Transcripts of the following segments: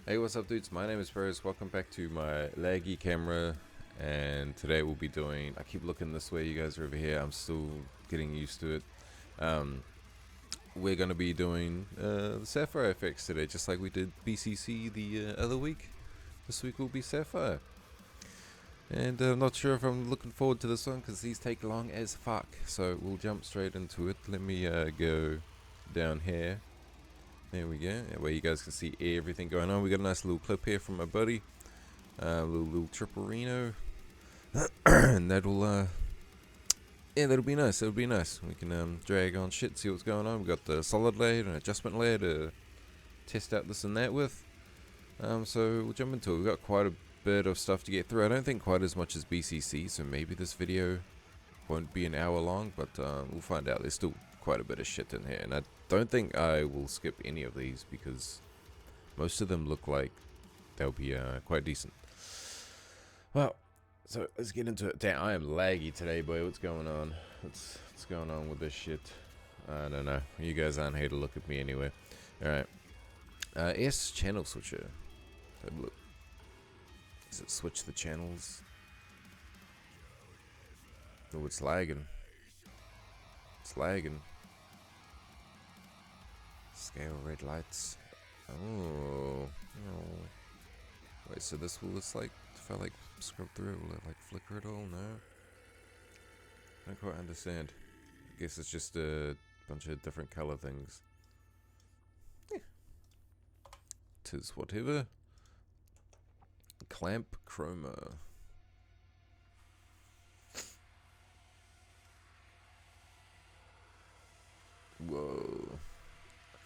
Hey, what's up, dudes? My name is Peroz. Welcome back to my laggy camera. And today we'll be doing. I keep looking this way, you guys are over here. I'm still getting used to it. Um, we're gonna be doing the Sapphire effects today, just like we did BCC the other week. This week will be Sapphire. And I'm not sure if I'm looking forward to this one because these take long as fuck. So we'll jump straight into it. Let me go down here. There we go, where you guys can see everything going on. We got a nice little clip here from my buddy, little Tripperino, and that'll be nice. That'll be nice. We can drag on shit, see what's going on. We got the solid layer and adjustment layer to test out this and that with. So we'll jump into it. We've got quite a bit of stuff to get through. I don't think quite as much as BCC, so maybe this video won't be an hour long, but we'll find out. There's still quite a bit of shit in here, and I don't think I will skip any of these because most of them look like they'll be quite decent. Well, so let's get into it. Damn, I am laggy today, boy. What's going on? What's going on with this shit? I don't know. You guys aren't here to look at me anyway. Alright. S channel switcher. Have a look. Does it switch the channels? Oh, it's lagging. It's lagging. Scale red lights. Oh. Wait, so this will just like, if I like scrub through it, will it like flicker at all? No. I don't quite understand. I guess it's just a bunch of different color things. Yeah. Tis whatever. Clamp chroma. Whoa.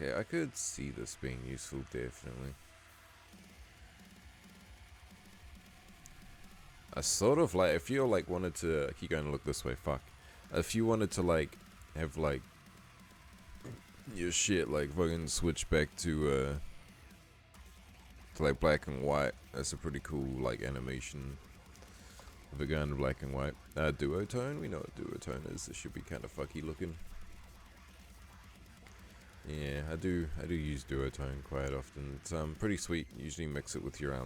Okay, I could see this being useful, definitely. I sort of like, if you like wanted to, I keep going to look this way, fuck. If you wanted to like, have like, your shit like fucking switch back to like black and white, that's a pretty cool like animation of it going to black and white. Duotone, we know what duotone is. This should be kind of fucky looking. Yeah, I do use duotone quite often. It's pretty sweet. Usually mix it with your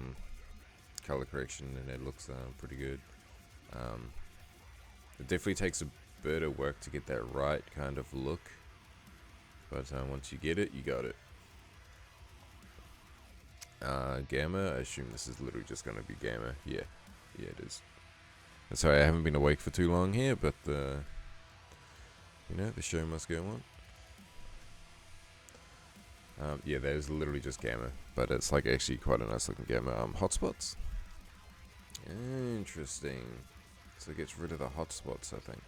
color correction and it looks pretty good. It definitely takes a bit of work to get that right kind of look, but once you get it, you got it. Gamma, I assume this is literally just gonna be gamma. Yeah, it is. Sorry, I haven't been awake for too long here, but you know, the show must go on. Yeah, that is literally just gamma, but it's like actually quite a nice looking gamma. Hotspots. Interesting. So it gets rid of the hotspots, I think.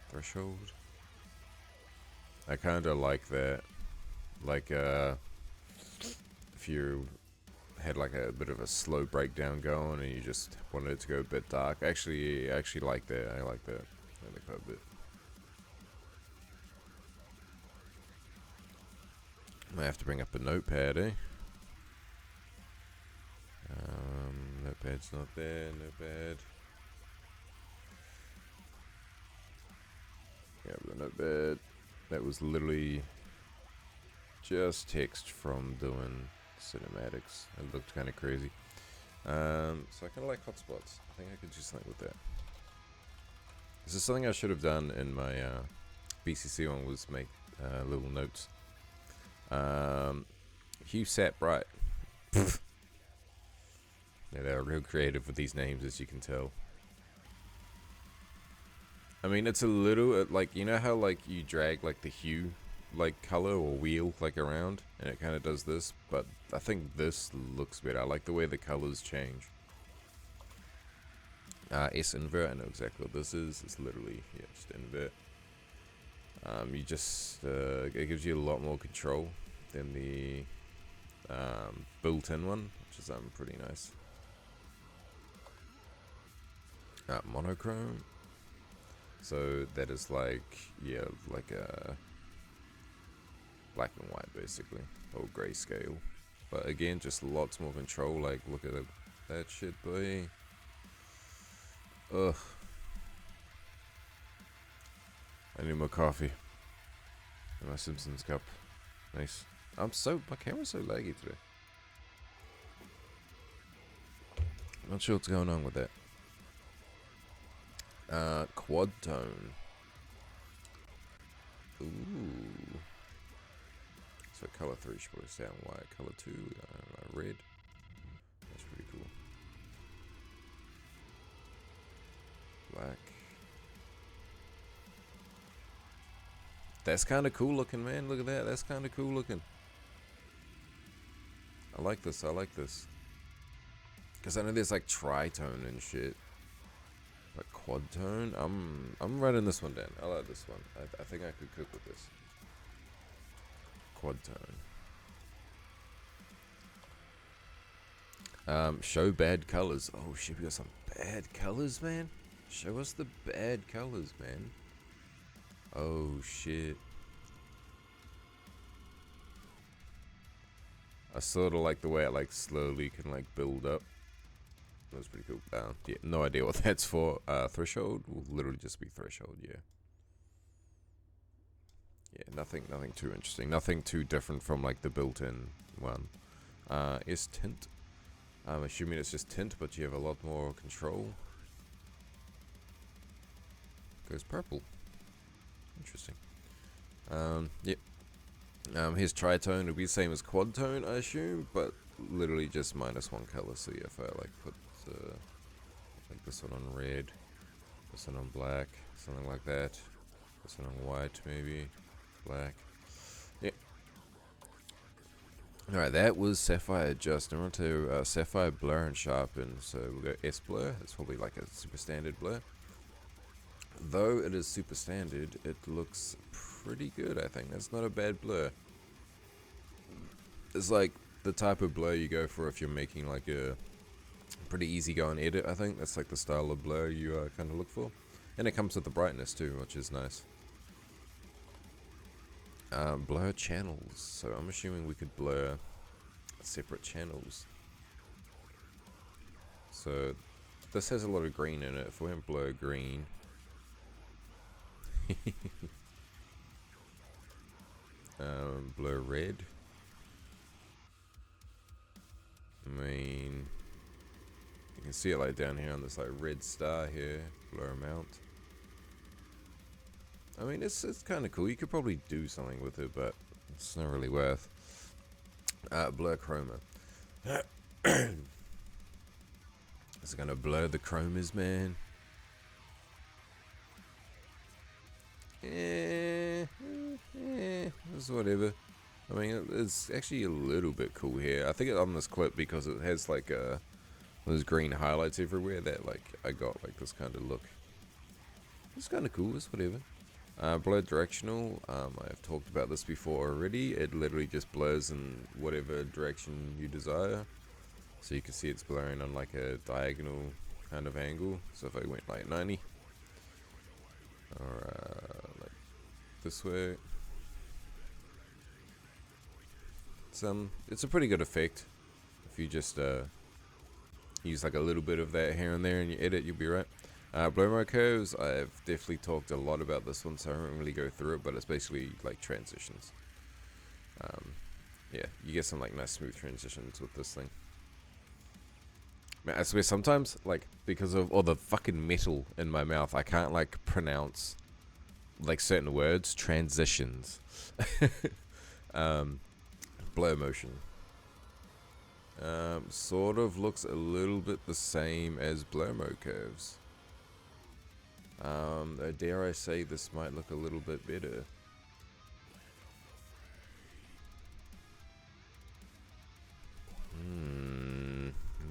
Threshold. I kind of like that. Like, if you had like a bit of a slow breakdown going and you just wanted it to go a bit dark. I actually like that. I like that. I like quite a bit. Might have to bring up a notepad, eh? Notepad's not there. Notepad. Yeah, the notepad. That was literally just text from doing cinematics. It looked kind of crazy. So I kind of like hotspots. I think I could do something with that. This is something I should have done in my BCC one, was make little notes. Hugh sat bright. Yeah, they're real creative with these names, as you can tell. I mean, it's a little like, you know how like you drag like the hue like color or wheel like around, and it kind of does this, but I think this looks better. I like the way the colors change. S invert, I know exactly what this is. It's literally, yeah, just invert. You just it gives you a lot more control than the built-in one, which is pretty nice. Monochrome. So that is like, yeah, like a black and white basically, or grayscale. But again, just lots more control. Like, look at that shit, boy. Ugh. I need more coffee in my Simpsons cup. Nice. My camera's so laggy today. Not sure what's going on with that. Quad tone. Ooh. So color 3 should put us down white. Color 2, red. That's pretty cool. Black. That's kind of cool looking, man. Look at that. That's kind of cool looking. I like this. I like this. Because I know there's like tritone and shit. Like quad tone. I'm writing this one down. I like this one. I think I could cook with this. Quad tone. Show bad colors. Oh shit, we got some bad colors, man. Show us the bad colors, man. Oh shit. I sort of like the way it like slowly can like build up. That's pretty cool. Yeah, no idea what that's for. Threshold will literally just be threshold, yeah. Yeah, nothing too interesting. Nothing too different from like the built-in one. Is tint. I'm assuming it's just tint, but you have a lot more control. Goes purple. Interesting. Yep. Here's tritone. It'll be the same as quad tone, I assume, but literally just -1 color. So yeah, if I like put like this one on red, this one on black, something like that. This one on white, maybe black. Yep. All right, that was Sapphire adjust. I'm on to Sapphire blur and sharpen. So we'll go S blur. It's probably like a super standard blur. Though it is super standard, it looks pretty good, I think. That's not a bad blur. It's like the type of blur you go for if you're making like a pretty easy going edit, I think. That's like the style of blur you kind of look for. And it comes with the brightness too, which is nice. Blur channels. So I'm assuming we could blur separate channels. So this has a lot of green in it. If we don't blur green... blur red. I mean, you can see it like down here on this like red star here. Blur amount. I mean, it's kind of cool. You could probably do something with it, but it's not really worth. Blur chroma. Is it gonna blur the chromas, man? It's whatever. I mean, it's actually a little bit cool here. I think it's on this clip because it has like those green highlights everywhere that like I got like this kind of look. It's kind of cool. It's whatever. Blur directional. I've talked about this before already. It literally just blurs in whatever direction you desire. So you can see it's blurring on like a diagonal kind of angle. So if I went like 90 or like this way, it's a pretty good effect. If you just use like a little bit of that here and there in your edit, you'll be right. Blur mode curves, I've definitely talked a lot about this one, so I won't really go through it, but it's basically like transitions. Yeah, you get some like nice smooth transitions with this thing. Man, I swear sometimes, like, because of all the fucking metal in my mouth, I can't like pronounce like certain words. Transitions. Blur motion. Sort of looks a little bit the same as blur mode curves. Dare I say this might look a little bit better.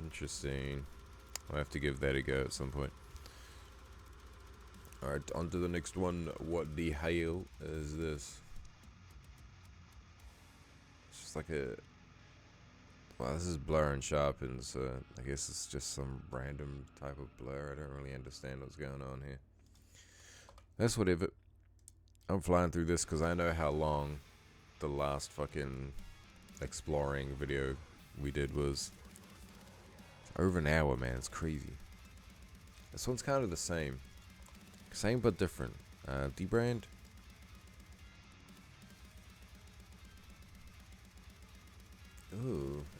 Interesting. I'll have to give that a go at some point. Alright, on to the next one. What the hell is this? It's just like a... Wow, this is blur and sharpen, so I guess it's just some random type of blur. I don't really understand what's going on here. That's whatever. I'm flying through this because I know how long the last fucking exploring video we did was. Over an hour, man. It's crazy. This one's kind of the same. Same but different. Debrand.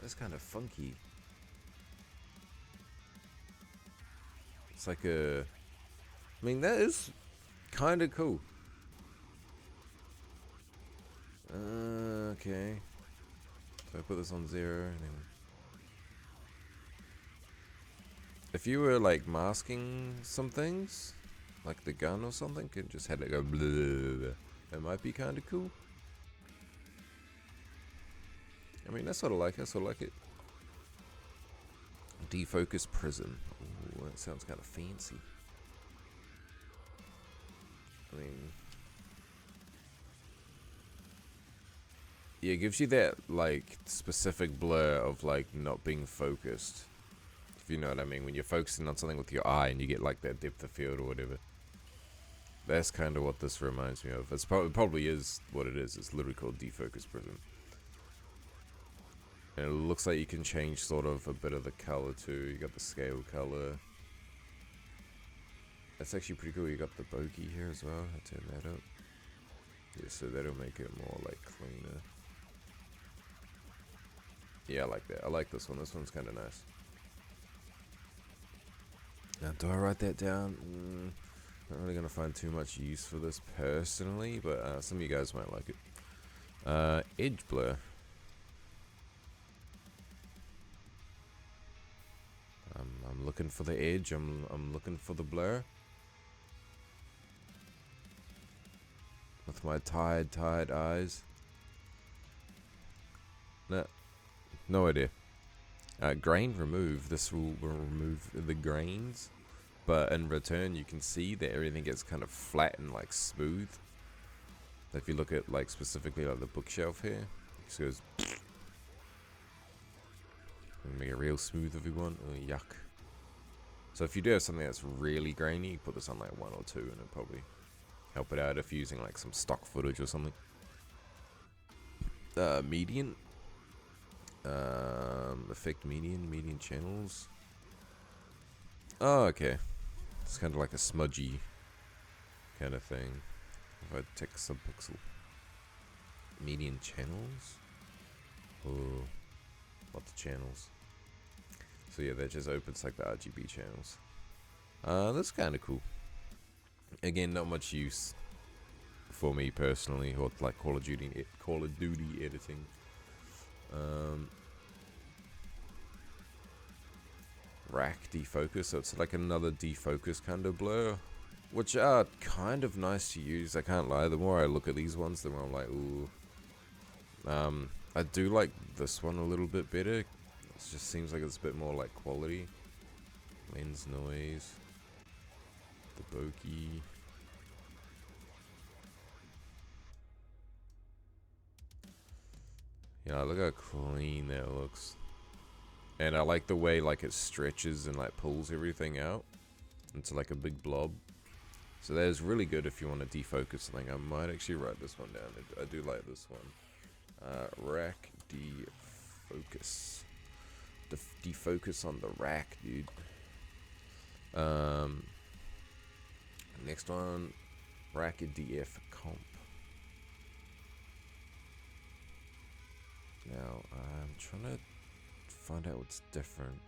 That's kind of funky. It's like a... I mean, that is kind of cool. Okay. So I put this on 0. And then if you were like masking some things, like the gun or something, and just had it go blah, blah, blah, it might be kind of cool. I mean, that's sort of like it. I sort of like it. Defocus prism. Ooh, that sounds kind of fancy. I mean, yeah, it gives you that like specific blur of like not being focused. If you know what I mean, when you're focusing on something with your eye and you get like that depth of field or whatever. That's kind of what this reminds me of. It probably is what it is. It's literally called defocus prism. And it looks like you can change sort of a bit of the color too. You got the scale color. That's actually pretty cool. You got the bokeh here as well. I'll turn that up. Yeah, so that'll make it more like cleaner. Yeah, I like that. I like this one. This one's kind of nice. Now, do I write that down? Not really going to find too much use for this personally, but some of you guys might like it. Edge blur. I'm looking for the edge. I'm looking for the blur. With my tired eyes. No idea. Grain remove. This will remove the grains, but in return you can see that everything gets kind of flat and like smooth. If you look at like specifically like the bookshelf here, it just goes. Make it real smooth if you want. Oh, yuck. So if you do have something that's really grainy, you put this on like 1 or 2 and it'll probably help it out if you're using like some stock footage or something. Median. Effect median channels. Oh, okay. It's kind of like a smudgy kind of thing. If I take subpixel. Median channels? Oh, lots of channels. So yeah, that just opens like the RGB channels. That's kind of cool. Again, not much use for me personally, or like Call of Duty editing. Rack defocus, so it's like another defocus kind of blur, which are kind of nice to use. I can't lie. The more I look at these ones, the more I'm like, ooh. I do like this one a little bit better. It just seems like it's a bit more like quality. Lens noise, the bokeh. Yeah, look how clean that looks. And I like the way like it stretches and like pulls everything out into like a big blob. So that is really good if you want to defocus something. I might actually write this one down. I do like this one. Rack defocus. Defocus on the rack, dude. Next one, rack DF comp. Now I'm trying to find out what's different.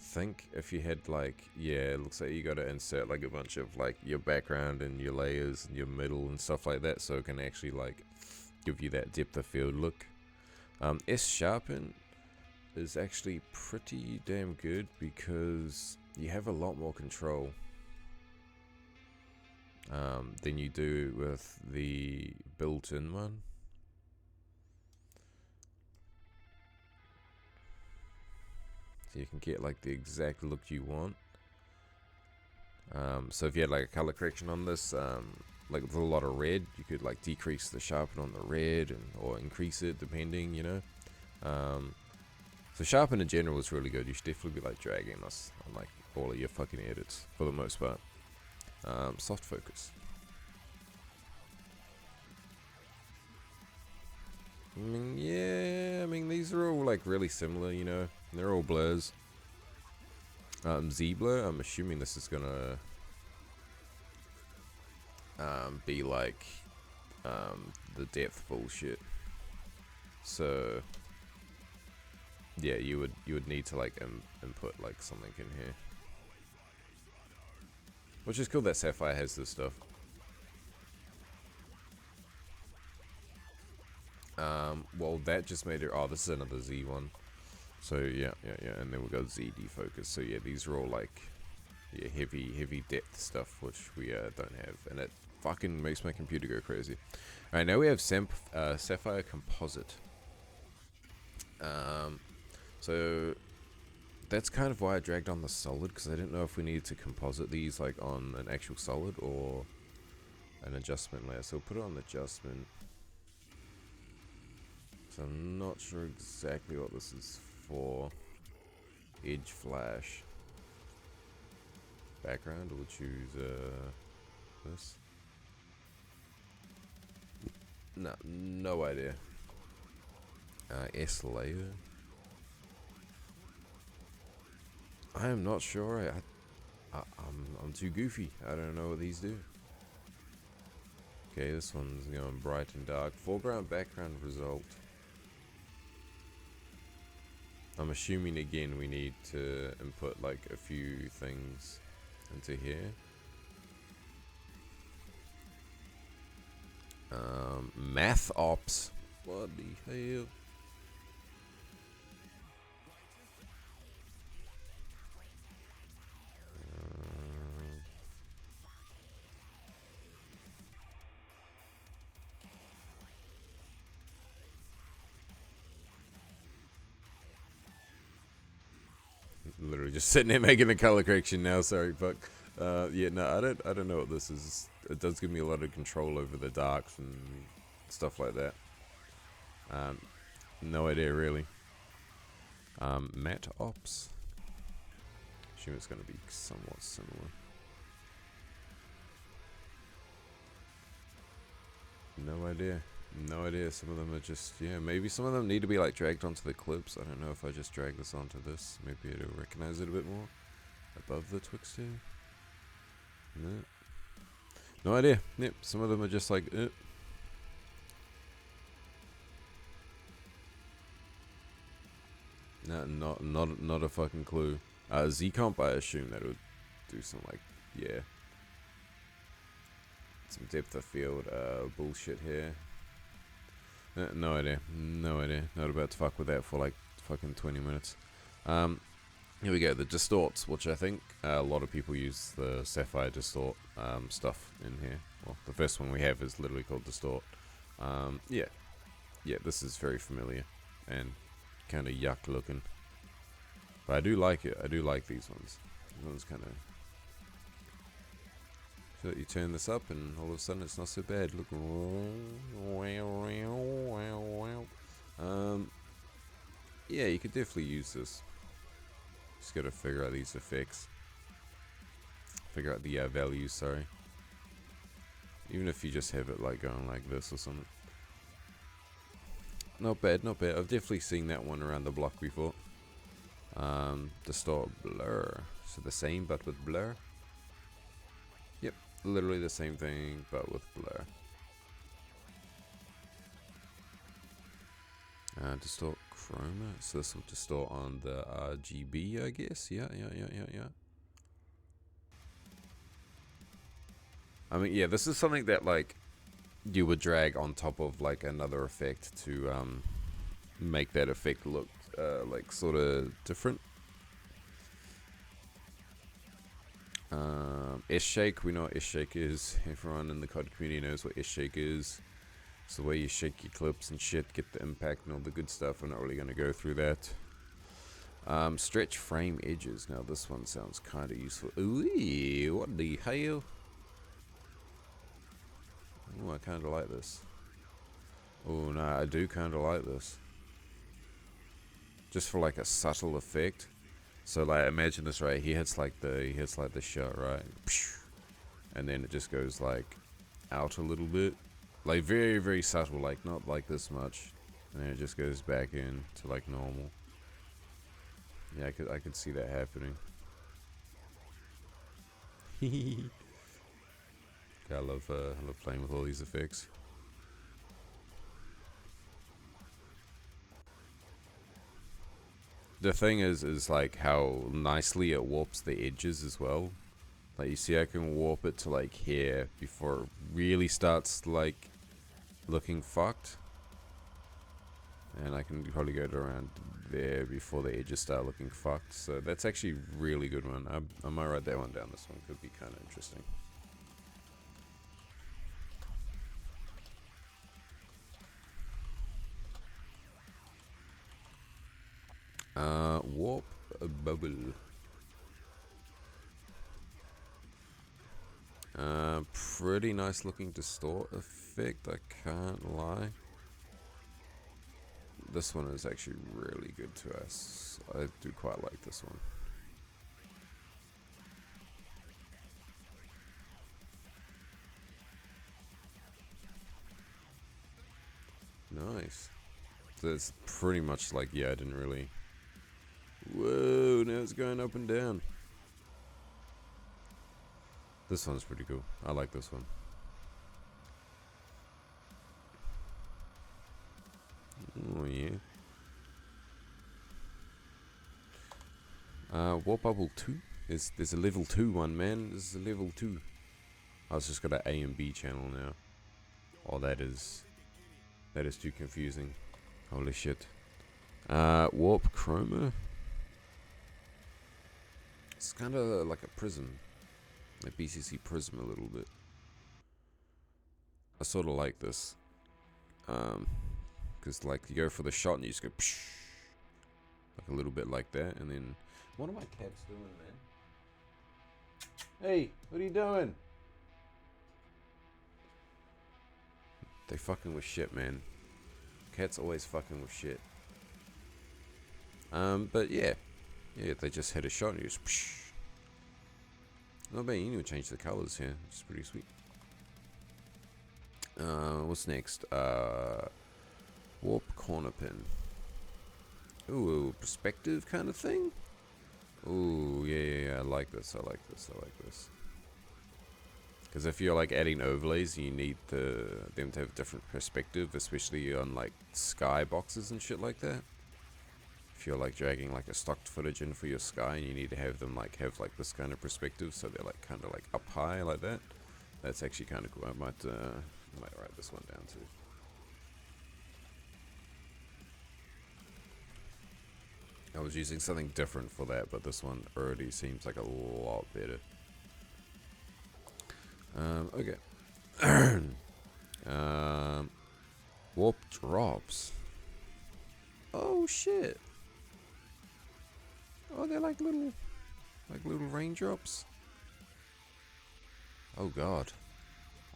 Think if you had like, yeah, it looks like you got to insert like a bunch of like your background and your layers and your middle and stuff like that, so it can actually like give you that depth of field look. S sharpen is actually pretty damn good because you have a lot more control than you do with the built-in one. So you can get like the exact look you want. So if you had like a color correction on this, like with a lot of red, you could like decrease the sharpen on the red or increase it depending, you know. So sharpen in general is really good. You should definitely be like dragging this on like all of your fucking edits for the most part. Soft focus. I mean, yeah, I mean these are all like really similar, you know. They're all blurs. Z blur, I'm assuming this is gonna be like the depth bullshit. So yeah, you would need to like input like something in here, which is cool that Sapphire has this stuff. Well, that just made it. Oh, this is another Z one. So yeah, and then we got Z defocus. So yeah, these are all like heavy depth stuff, which we don't have, and it fucking makes my computer go crazy. All right, now we have Sapphire composite. So that's kind of why I dragged on the solid, because I didn't know if we needed to composite these like on an actual solid or an adjustment layer. So we'll put it on adjustment. So I'm not sure exactly what this is for. Edge flash. Background, we'll choose this. No idea. S layer. I am not sure. I'm too goofy. I don't know what these do. Okay, this one's going bright and dark. Foreground, background, result. I'm assuming again we need to input like a few things into here. Math ops. What the hell? Literally just sitting there making a color correction now. Sorry, fuck. Yeah, no, I don't know what this is. It does give me a lot of control over the darks and stuff like that. No idea really. Matte ops. Assume it's going to be somewhat similar. No idea. No idea. Some of them are just, yeah, maybe some of them need to be like dragged onto the clips. I don't know if I just drag this onto this. Maybe it'll recognize it a bit more. Above the Twix here. No idea. Yep, some of them are just like, No, not a fucking clue. Z-Comp, I assume that would do some like, yeah. Some depth of field bullshit here. No idea. No idea. Not about to fuck with that for like fucking 20 minutes. Here we go. The distorts, which I think a lot of people use the Sapphire distort stuff in here. Well, the first one we have is literally called distort. Yeah, this is very familiar and kind of yuck looking. But I do like it. I do like these ones. These ones kind of. So you turn this up and all of a sudden it's not so bad. Look. Yeah, you could definitely use this. Just gotta figure out these effects. Figure out the values, sorry. Even if you just have it like going like this or something. Not bad, not bad. I've definitely seen that one around the block before. Distort blur. So the same but with blur. Yep, literally the same thing but with blur. Distort chroma. So this will distort on the RGB, I guess. Yeah. I mean, yeah, this is something that like you would drag on top of like another effect to make that effect look like sort of different. S-shake, we know what S-shake is. Everyone in the COD community knows what S-shake is. It's the way you shake your clips and shit, get the impact and all the good stuff. I'm not really going to go through that. Stretch frame edges. Now this one sounds kind of useful. Ooh, what the hell? Oh, I kind of like this. Oh no, I do kind of like this. Just for like a subtle effect. So like, imagine this, right? He hits like the shot, right? And then it just goes like out a little bit, like very very subtle, like not like this much, and then it just goes back in to like normal. Yeah, I could see that happening. I love playing with all these effects. The thing is like how nicely it warps the edges as well. Like you see, I can warp it to like here before it really starts like looking fucked. And I can probably go to around there before the edges start looking fucked. So that's actually a really good one. I might write that one down. This one could be kind of interesting. Warp a bubble. Pretty nice looking distort effect, I can't lie. This one is actually really good to us. I do quite like this one. Nice. So it's pretty much like, yeah, I didn't really... Whoa, now it's going up and down. This one's pretty cool. I like this one. Oh, yeah. Warp Bubble 2? There's a level 2 one, man. This is a level 2. I was just got an A and B channel now. Oh, that is too confusing. Holy shit. Warp Chroma. It's kind of like a prism. A BCC prism a little bit. I sort of like this. Because like you go for the shot and you just go psh, like a little bit like that, and then what are my cats doing, man? Hey, what are you doing? They fucking with shit, man. Cats always fucking with shit. But yeah, they just hit a shot and you just psh. Not bad. You need to change the colors here, which is pretty sweet. What's next? Warp corner pin. Ooh, perspective kind of thing. Ooh, yeah. I like this. Because if you're like adding overlays, you need them to have different perspective, especially on like sky boxes and shit like that. If you're like dragging like a stock footage in for your sky, and you need to have them like have like this kind of perspective, so they're like kind of like up high like that. That's actually kind of cool. I might write this one down too. I was using something different for that, but this one already seems like a lot better. Okay. Warp drops. Oh shit. Oh, they're like little raindrops. Oh god.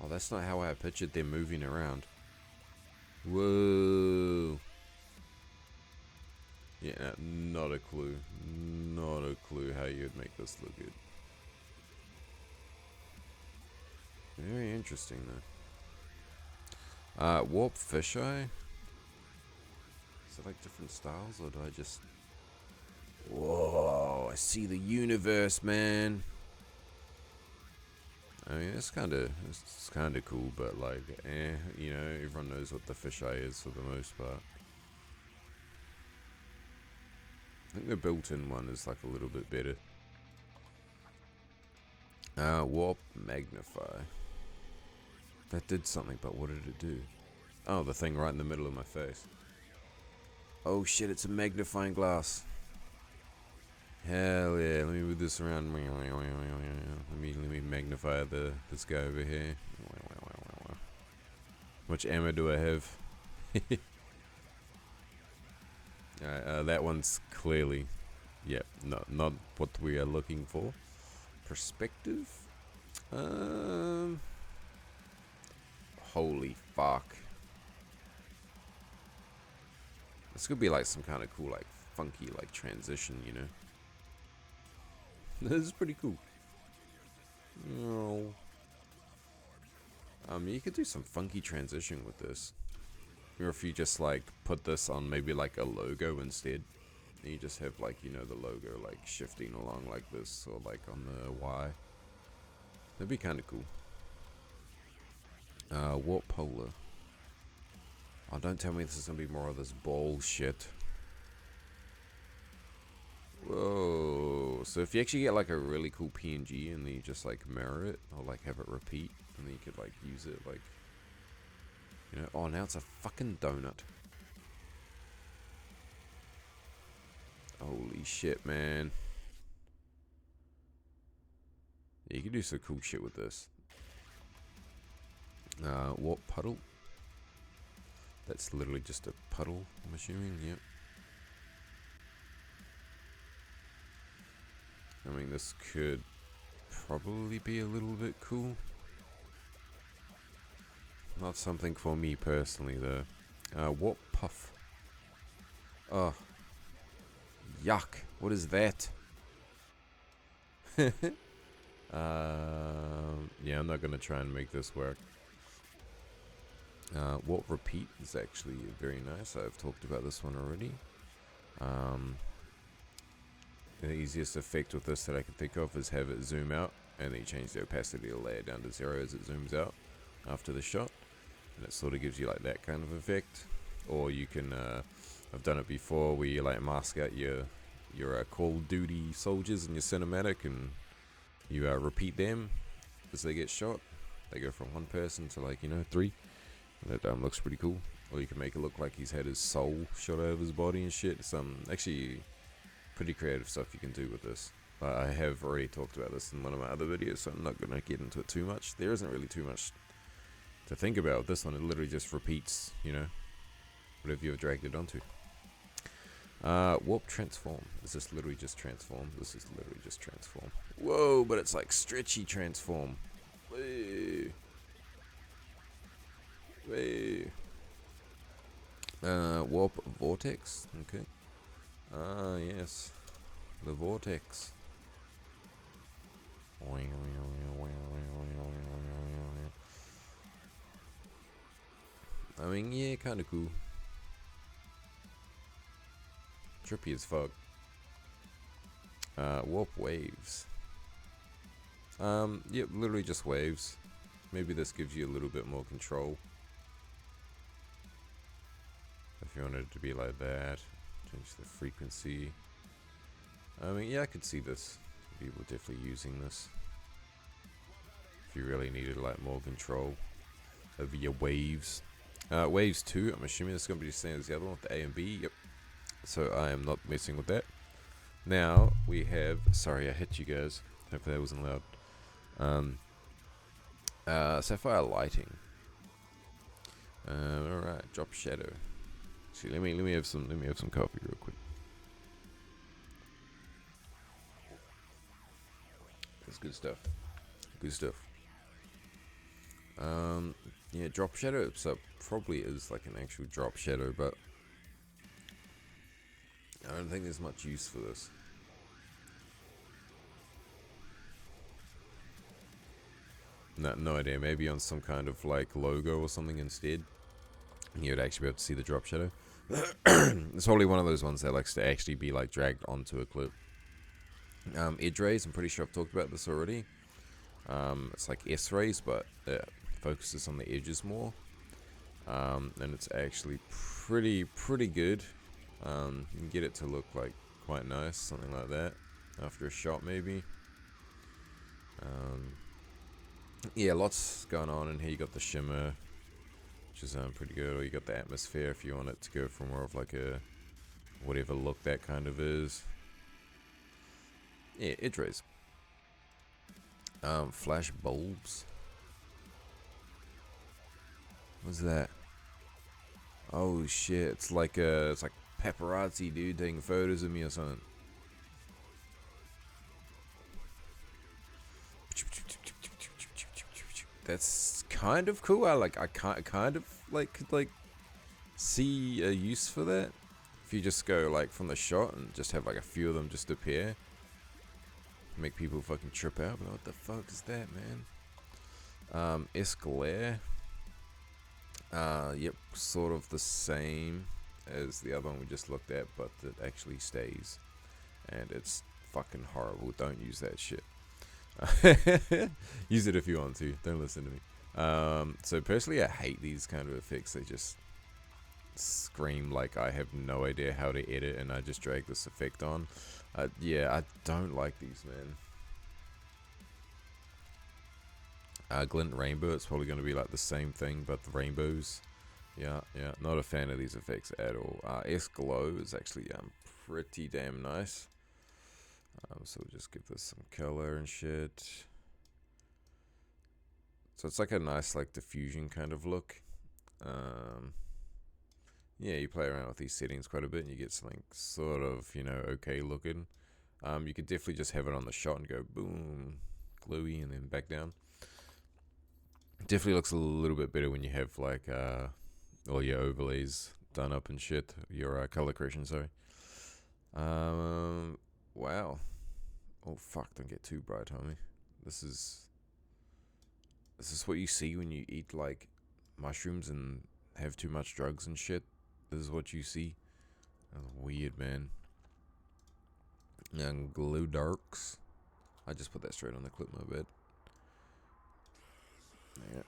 Oh, that's not how I pictured them moving around. Whoa. Yeah, not a clue. Not a clue how you'd make this look good. Very interesting though. Warp fisheye. Is it like different styles, or do I just... Whoa, I see the universe, man. I mean, it's kind of cool, but like, you know, everyone knows what the fisheye is for the most part. I think the built-in one is like a little bit better. Warp magnify. That did something, but what did it do? Oh, the thing right in the middle of my face. Oh shit, it's a magnifying glass. Hell yeah, let me move this around. Let me magnify this guy over here. How much ammo do I have? Alright, that one's clearly, yep, not what we are looking for. Perspective? Holy fuck. This could be like some kind of cool, like, funky, like, transition, you know? This is pretty cool. No. You could do some funky transition with this. Or if you just like put this on maybe like a logo instead. And you just have like, you know, the logo like shifting along like this, or like on the Y. That'd be kind of cool. Warp polar. Oh, don't tell me this is gonna be more of this bullshit. Whoa. So if you actually get like a really cool PNG and then you just like mirror it or like have it repeat and then you could like use it like, you know, oh now it's a fucking donut. Holy shit, man. Yeah, you can do some cool shit with this. Warp puddle. That's literally just a puddle, I'm assuming, yep. I mean, this could probably be a little bit cool. Not something for me personally, though. Warp puff. Oh. Yuck. What is that? Yeah, I'm not going to try and make this work. Warp repeat is actually very nice. I've talked about this one already. The easiest effect with this that I can think of is have it zoom out and then you change the opacity to layer down to 0 as it zooms out after the shot, and it sort of gives you like that kind of effect. Or you can I've done it before where you like mask out your Call of Duty soldiers in your cinematic and you repeat them as they get shot. They go from one person to like, you know, 3, and that looks pretty cool. Or you can make it look like he's had his soul shot out of his body and shit. Some actually pretty creative stuff you can do with this. I have already talked about this in one of my other videos, so I'm not going to get into it too much. There isn't really too much to think about with this one. It literally just repeats, you know, whatever you've dragged it onto. Warp transform. Is this literally just transform? This is literally just transform. Whoa, but it's like stretchy transform. Way. Way. Warp vortex. Okay. Ah, yes. The vortex. I mean, yeah, kind of cool. Trippy as fuck. Warp waves. Yep, literally just waves. Maybe this gives you a little bit more control. If you wanted it to be like that. Change the frequency. I mean, yeah, I could see this. People definitely using this. If you really needed like more control over your waves. Waves 2, I'm assuming this is going to be the same as the other one with the A and B. Yep. So I am not messing with that. Now we have, sorry I hit you guys. Hopefully that wasn't loud. Sapphire lighting. Alright, drop shadow. See, let me have some coffee real quick. That's good stuff. Good stuff. Yeah, drop shadow. So probably is like an actual drop shadow, but I don't think there's much use for this. No idea. Maybe on some kind of like logo or something instead, you'd actually be able to see the drop shadow. It's probably one of those ones that likes to actually be like dragged onto a clip. Edge rays. I'm pretty sure I've talked about this already. It's like S rays, but it focuses on the edges more. And it's actually pretty good. You can get it to look like quite nice, something like that, after a shot maybe. Yeah, lots going on in here. You got the shimmer, which is pretty good, or you got the atmosphere if you want it to go for more of like a whatever look that kind of is. Yeah, edge rays. Flash bulbs. What's that? Oh shit! It's like paparazzi dude taking photos of me or something. That's kind of cool. I kind of could see a use for that. If you just go like from the shot and just have like a few of them just appear, make people fucking trip out. But what the fuck is that, man? Escalare. Yep, sort of the same as the other one we just looked at, but it actually stays, and it's fucking horrible. Don't use that shit. Use it if you want to. Don't listen to me. So personally, I hate these kind of effects. They just scream like I have no idea how to edit and I just drag this effect on. Yeah, I don't like these, man. Glint Rainbow, it's probably going to be like the same thing, but the rainbows. Yeah, not a fan of these effects at all. S Glow is actually pretty damn nice. So we'll just give this some color and shit. So it's like a nice like diffusion kind of look. Yeah, you play around with these settings quite a bit and you get something sort of, okay looking. You could definitely just have it on the shot and go boom, gluey, and then back down. Definitely looks a little bit better when you have like all your overlays done up and shit. Your color correction, sorry. Wow. Oh fuck! Don't get too bright, homie. This is what you see when you eat like mushrooms and have too much drugs and shit. This is what you see. That's weird, man. And glow darks. I just put that straight on the clip, my bad. Yeah.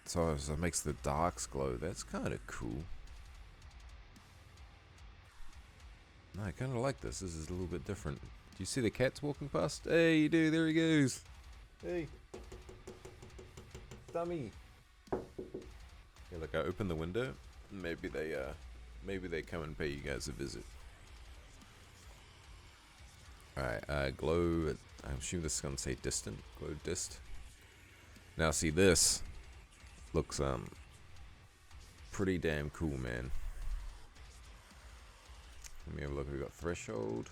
So it makes the darks glow. That's kind of cool. No, I kind of like this. This is a little bit different. Do you see the cats walking past? Hey, you do. There he goes. Hey. Dummy. Yeah, look, I open the window. Maybe they come and pay you guys a visit. Alright, glow. I assume this is gonna say distant. Glow dist. Now, see, this looks pretty damn cool, man. Let me have a look. We got threshold.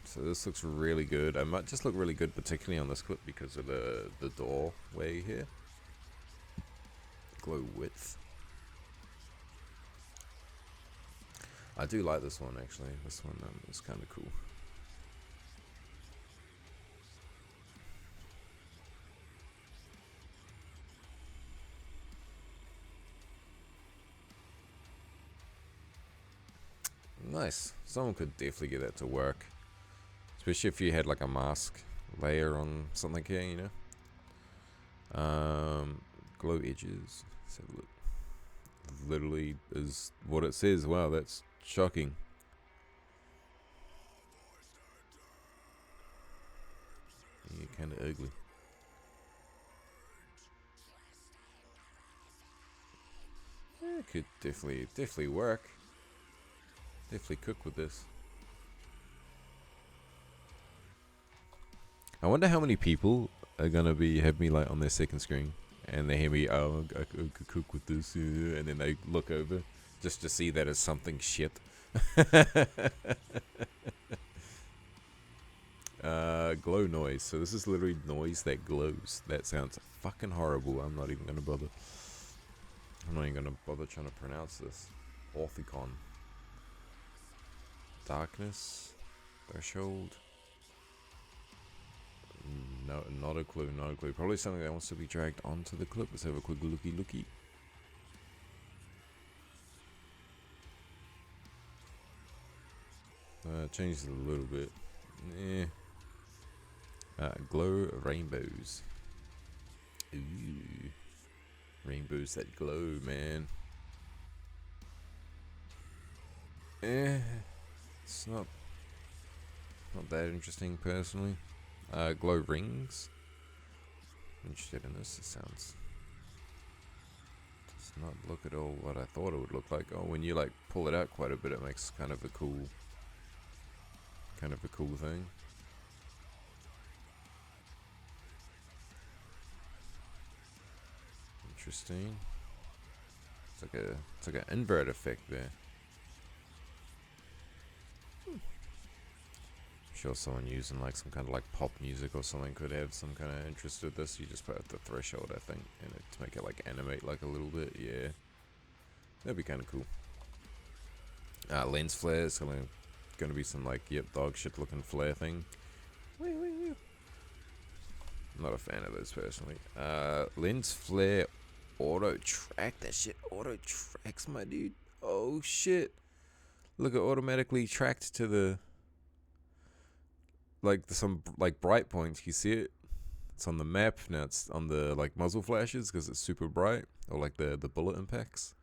So this looks really good. I might just look really good, particularly on this clip because of the doorway here. Glow width. I do like this one actually. This one is kind of cool. Nice. Someone could definitely get that to work. Especially if you had like a mask layer on something here, glow edges. Let's have a look. Literally is what it says. Wow, that's shocking. Yeah, kind of ugly. Yeah, it could definitely work. Definitely cook with this. I wonder how many people are gonna have me like on their second screen and they hear me, oh, I could cook with this, and then they look over just to see that it's something shit. Glow noise. So this is literally noise that glows. That sounds fucking horrible. I'm not even gonna bother. I'm not even gonna bother trying to pronounce this. Orthicon. Darkness. Threshold. No, not a clue, not a clue. Probably something that wants to be dragged onto the clip. Let's have a quick looky. Changes it a little bit. Glow rainbows. Ooh. Rainbows that glow, man. It's not that interesting personally. Glow rings. I'm interested in this. It sounds does not look at all what I thought it would look like. Oh, when you like pull it out quite a bit, it makes kind of a cool thing. Interesting. It's like an invert effect there. Sure, someone using like some kind of like pop music or something could have some kind of interest with this. You just put out the threshold, I think, and to make it like animate like a little bit. Yeah, that'd be kind of cool. Lens flare, so gonna be some like dog shit looking flare thing. I'm not a fan of those personally. Lens flare auto track. That shit auto tracks, my dude. Oh shit! Look, it automatically tracked to the. Like some like bright points, you see it? it's on the map. Now it's on the like muzzle flashes because it's super bright, or like the bullet impacts.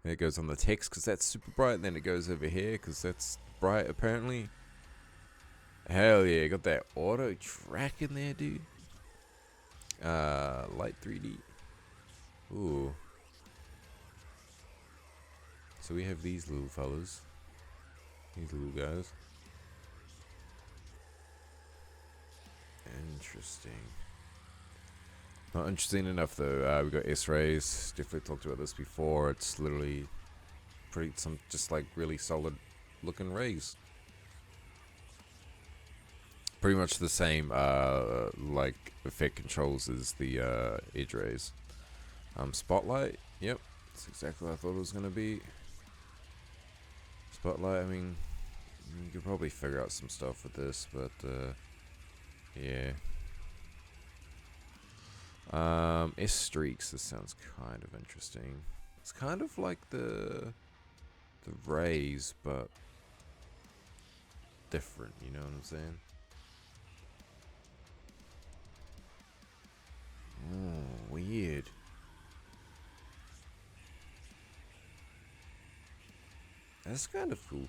And it goes on the text because that's super bright. And then it goes over here because that's bright apparently. Hell yeah, got that auto track in there, dude. Light 3D. Ooh. So we have these little fellas. These little guys. Interesting. Not interesting enough though. We got S-rays. Definitely talked about this before. It's literally just like really solid looking rays. Pretty much the same like effect controls as the edge rays. Spotlight. Yep, that's exactly what I thought it was gonna be. Spotlight. I mean, you could probably figure out some stuff with this, but yeah. S streaks. This sounds kind of interesting. It's kind of like the rays, but different. You know what I'm saying? Oh, weird. That's kind of cool.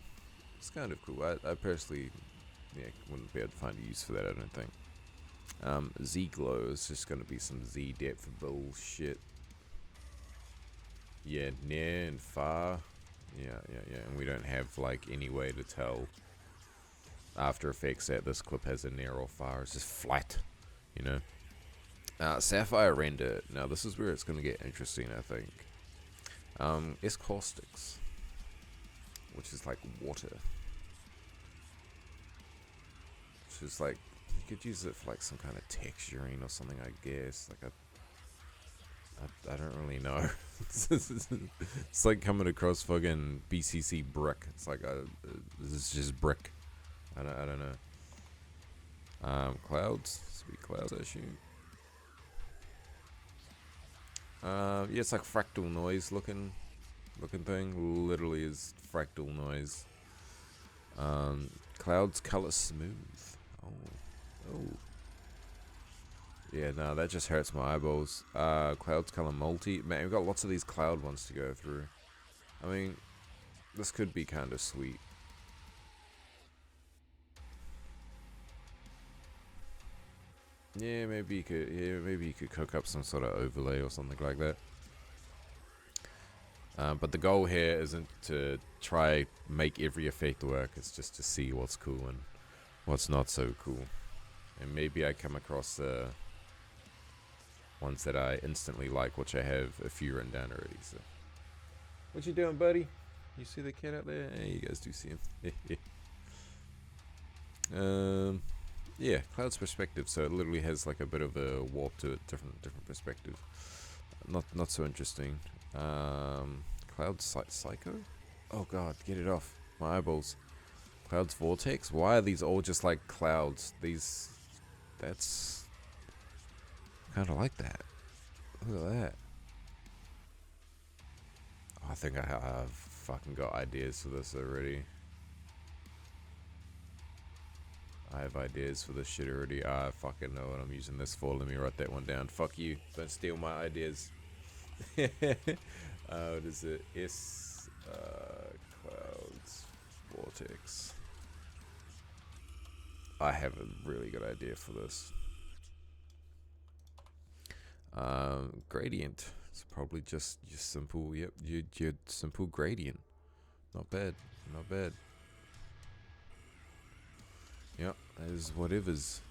It's kind of cool. I personally, wouldn't be able to find a use for that, I don't think. Z glow is just gonna be some Z depth bullshit. Yeah, near and far. Yeah. And we don't have like any way to tell After Effects that this clip has a near or far. It's just flat, you know. Sapphire render. Now this is where it's gonna get interesting, I think. It's caustics, which is like water. Which is like, you could use it for like some kind of texturing or something, I guess. Like I don't really know. It's like coming across fucking BCC brick. It's like this is just brick. I don't know. Clouds, sweet clouds, I assume. Yeah, it's like fractal noise looking thing. Literally is fractal noise. Clouds color smooth. Oh. Yeah, no, that just hurts my eyeballs. Clouds color multi. Man, we've got lots of these cloud ones to go through. I mean, this could be kind of sweet. Yeah, maybe you could cook up some sort of overlay or something like that. But the goal here isn't to try make every effect work. It's just to see what's cool and what's not so cool. And maybe I come across ones that I instantly like, which I have a few written down already. So, what you doing, buddy? You see the cat out there? Hey, you guys do see him. Yeah, Cloud's perspective. So it literally has like a bit of a warp to it, different perspective. Not so interesting. Cloud's Psycho? Oh god, get it off my eyeballs. Cloud's Vortex? Why are these all just like clouds? That's kind of like that. Look at that. Oh, I think I've fucking got ideas for this already. I have ideas for this shit already. I fucking know what I'm using this for. Let me write that one down. Fuck you. Don't steal my ideas. What is it? Clouds Vortex. I have a really good idea for this. Gradient. It's probably just your simple, your simple gradient. Not bad. Yep, as whatever's.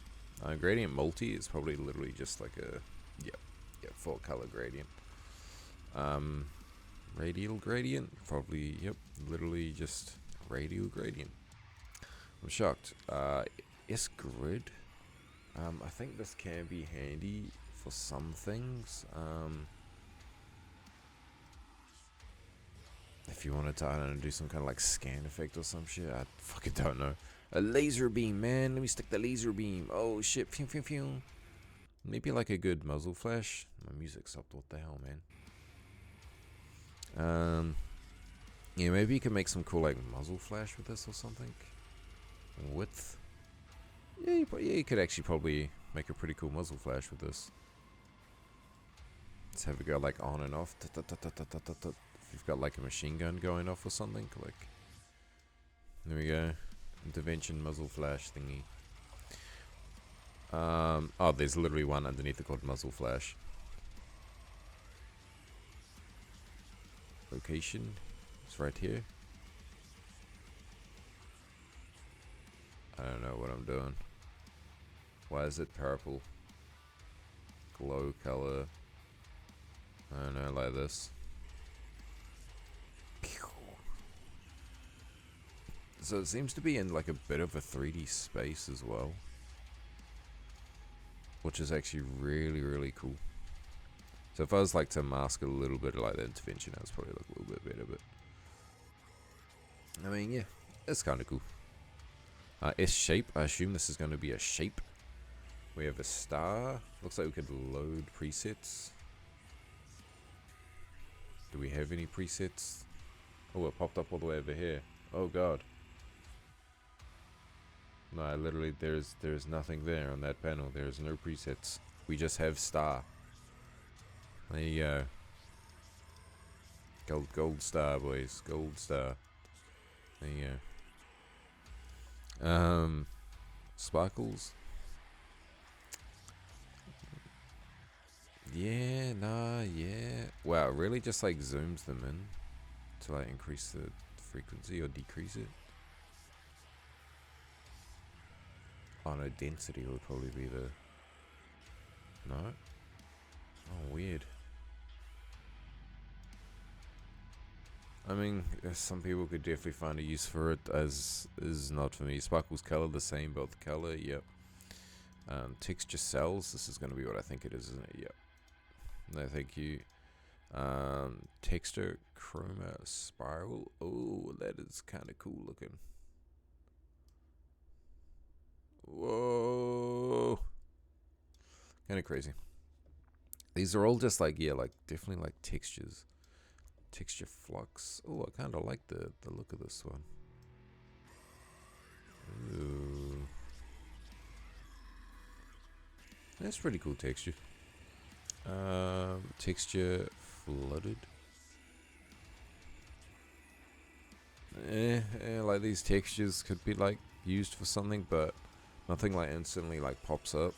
Gradient multi is probably literally just like a, full color gradient. Radial gradient, probably, literally just radial gradient. I'm shocked. S-grid. I think this can be handy for some things. If you wanted to, I don't know, do some kind of like scan effect or some shit. I fucking don't know. A laser beam, man. Let me stick the laser beam. Oh shit. Pew, pew, pew. Maybe like a good muzzle flash. My music stopped. What the hell, man? Yeah, maybe you can make some cool like muzzle flash with this or something. Width. Yeah, you could actually probably make a pretty cool muzzle flash with this. Let's have it go like on and off. If you've got like a machine gun going off or something, like there we go. Intervention muzzle flash thingy. Oh, there's literally one underneath it called muzzle flash. Location. It's right here. I don't know what I'm doing. Why is it purple? Glow color. I don't know, like this. So it seems to be in like a bit of a 3D space as well, which is actually really, really cool. So if I was like to mask a little bit of like the intervention, I was probably look a little bit better, but I mean, yeah, it's kind of cool. S shape, I assume this is going to be a shape. We have a star. Looks like we could load presets. Do we have any presets? Oh, it popped up all the way over here. Oh god. No, literally there's nothing there on that panel. There's no presets. We just have star. There you go. Gold star, boys. Gold star. There you go. Sparkles. Yeah, nah, yeah. Wow, it really just like zooms them in to like increase the frequency or decrease it. Oh no, density would probably be the... No? Oh, weird. I mean, some people could definitely find a use for it, as is not for me. Sparkles color the same, both color, yep. Texture cells, this is going to be what I think it is, isn't it? Yep. No, thank you. Texture chroma spiral. Oh, that is kind of cool looking. Whoa. Kind of crazy. These are all just like, yeah, like definitely like textures. Texture flux. Oh, I kind of like the look of this one. Ooh. That's pretty cool texture. Texture flooded. Like these textures could be like used for something, but nothing like instantly like pops up.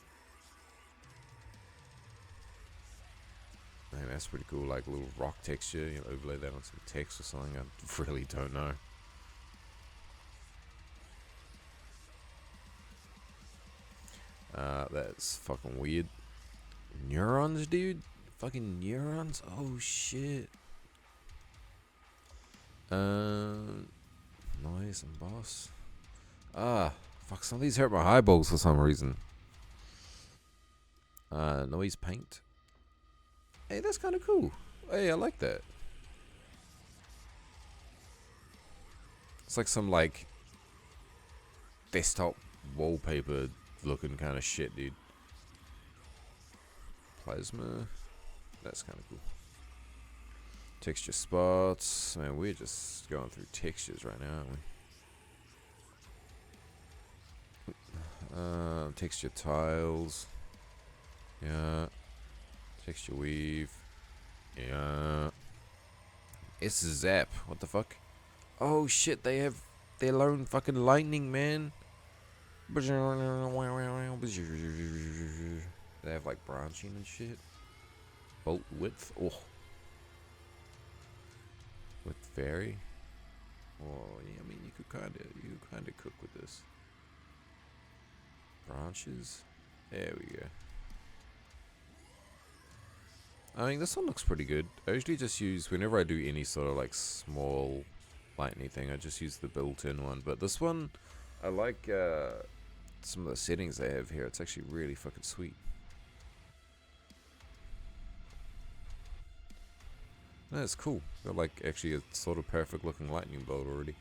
Man, that's pretty cool. Like a little rock texture, you know, overlay that on some text or something. I really don't know. That's fucking weird. Neurons, dude? Fucking neurons? Oh shit. Noise and boss. Fuck, some of these hurt my eyeballs for some reason. Noise paint. Hey, that's kind of cool. Hey, I like that. It's like some like desktop wallpaper looking kind of shit, dude. Plasma. That's kind of cool. Texture spots. Man, we're just going through textures right now, aren't we? Texture tiles. Yeah. Texture weave. Yeah. It's Zap. What the fuck? Oh shit, they have their own fucking lightning, man. They have like branching and shit. Bolt width. Oh. With vary. Oh yeah, I mean you could kinda cook with this. Branches. There we go. I mean, this one looks pretty good. I usually just use, whenever I do any sort of like small lightning thing, I just use the built-in one. But this one, I like some of the settings they have here. It's actually really fucking sweet. That's cool. Got like actually a sort of perfect looking lightning bolt already.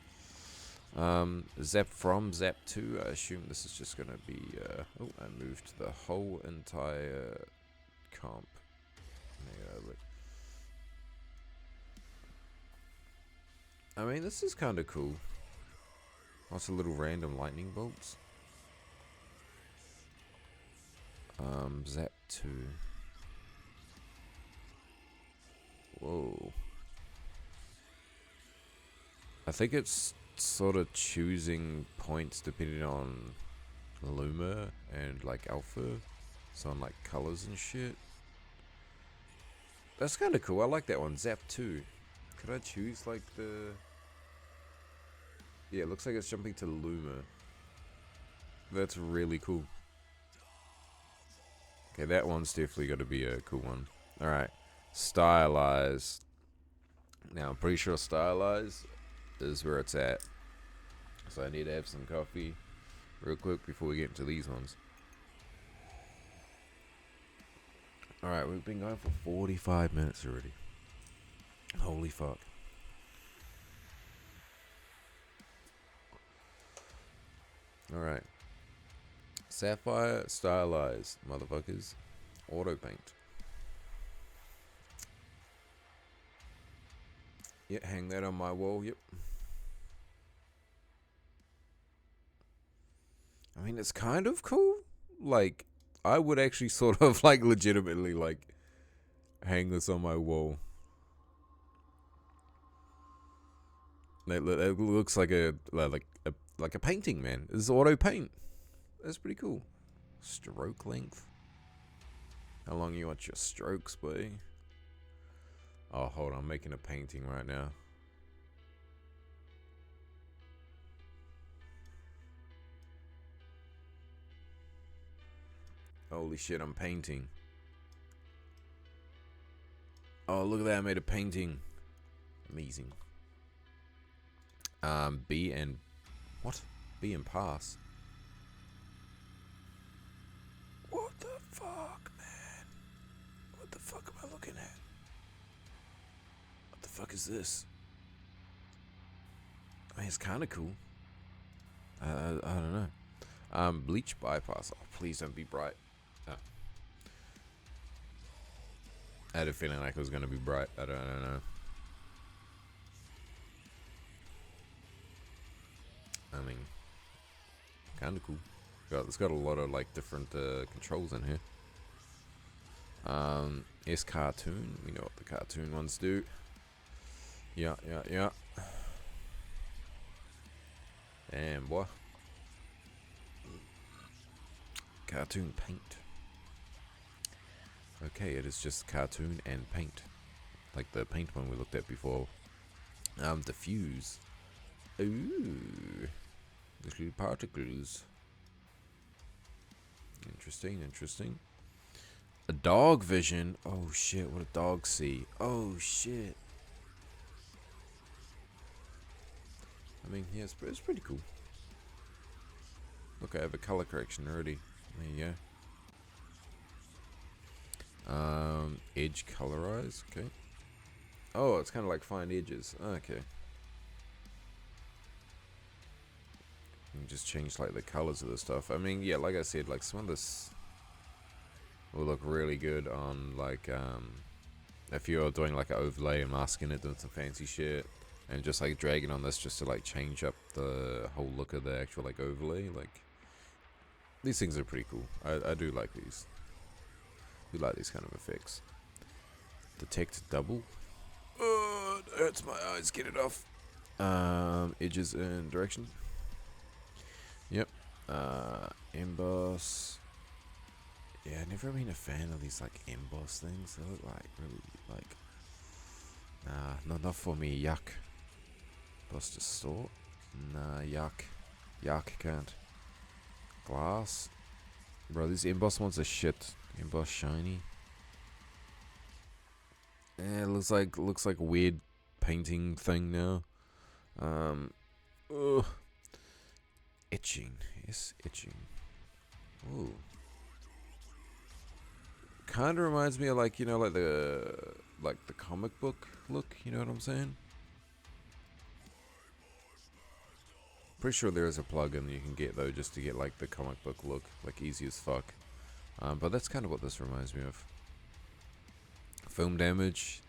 Zap from Zap 2. I assume this is just gonna be. Oh, I moved the whole entire comp. I mean, this is kind of cool. Lots of little random lightning bolts. Zap 2. Whoa. I think it's sort of choosing points depending on Luma and like Alpha. So on like colors and shit. That's kind of cool. I like that one. Zap 2. Could I choose like the... Yeah, it looks like it's jumping to Luma. That's really cool. Okay, that one's definitely got to be a cool one. Alright. Stylize. Now, I'm pretty sure Stylize is where it's at. So I need to have some coffee real quick before we get into these ones. Alright, we've been going for 45 minutes already. Holy fuck. Alright. Sapphire, Stylize, motherfuckers. Auto paint. Yeah, hang that on my wall, yep. I mean, it's kind of cool. Like, I would actually sort of, like, legitimately, like, hang this on my wall. It looks like a painting, man. This is auto paint. That's pretty cool. Stroke length. How long you want your strokes, buddy? Oh, hold on. I'm making a painting right now. Holy shit, I'm painting. Oh, look at that. I made a painting. Amazing. B and... What? B and pass. What the fuck, man? What the fuck am I looking at? What the fuck is this? I mean, it's kind of cool. I don't know. Bleach bypass. Oh, please don't be bright. Oh. I had a feeling like it was gonna be bright. I don't know. I mean, kind of cool. It's got a lot of like different controls in here. It's cartoon. We know what the cartoon ones do. Yeah. Damn, boy. Cartoon paint. Okay, it is just cartoon and paint. Like the paint one we looked at before. Diffuse. Ooh. Little particles. Interesting. A dog vision. Oh shit, what a dog see. Oh shit. I mean, yeah, it's pretty cool. Look, I have a color correction already. There you go. Edge colorize. Okay. Oh, it's kind of like fine edges. Okay. You can just change like the colors of the stuff. I mean, yeah, like I said, like some of this will look really good on like if you're doing like an overlay and masking it, doing some fancy shit, and just like dragging on this just to like change up the whole look of the actual like overlay. Like these things are pretty cool. I do like these. We like these kind of effects. Detect double. Oh, it hurts my eyes. Get it off. Edges and direction. Yep. Emboss. Yeah, I've never been a fan of these like emboss things. They look like really like... Nah, not for me. Yuck. Emboss distort. Nah, yuck. Yuck, can't. Glass. Bro, these emboss ones are shit. Emboss shiny. Yeah, it looks like a weird painting thing now. Ugh. Itching. Yes, itching. Ooh. Kinda reminds me of like, you know, like the comic book look, you know what I'm saying? Pretty sure there is a plugin you can get though, just to get like the comic book look, like easy as fuck. But that's kind of what this reminds me of. Film damage.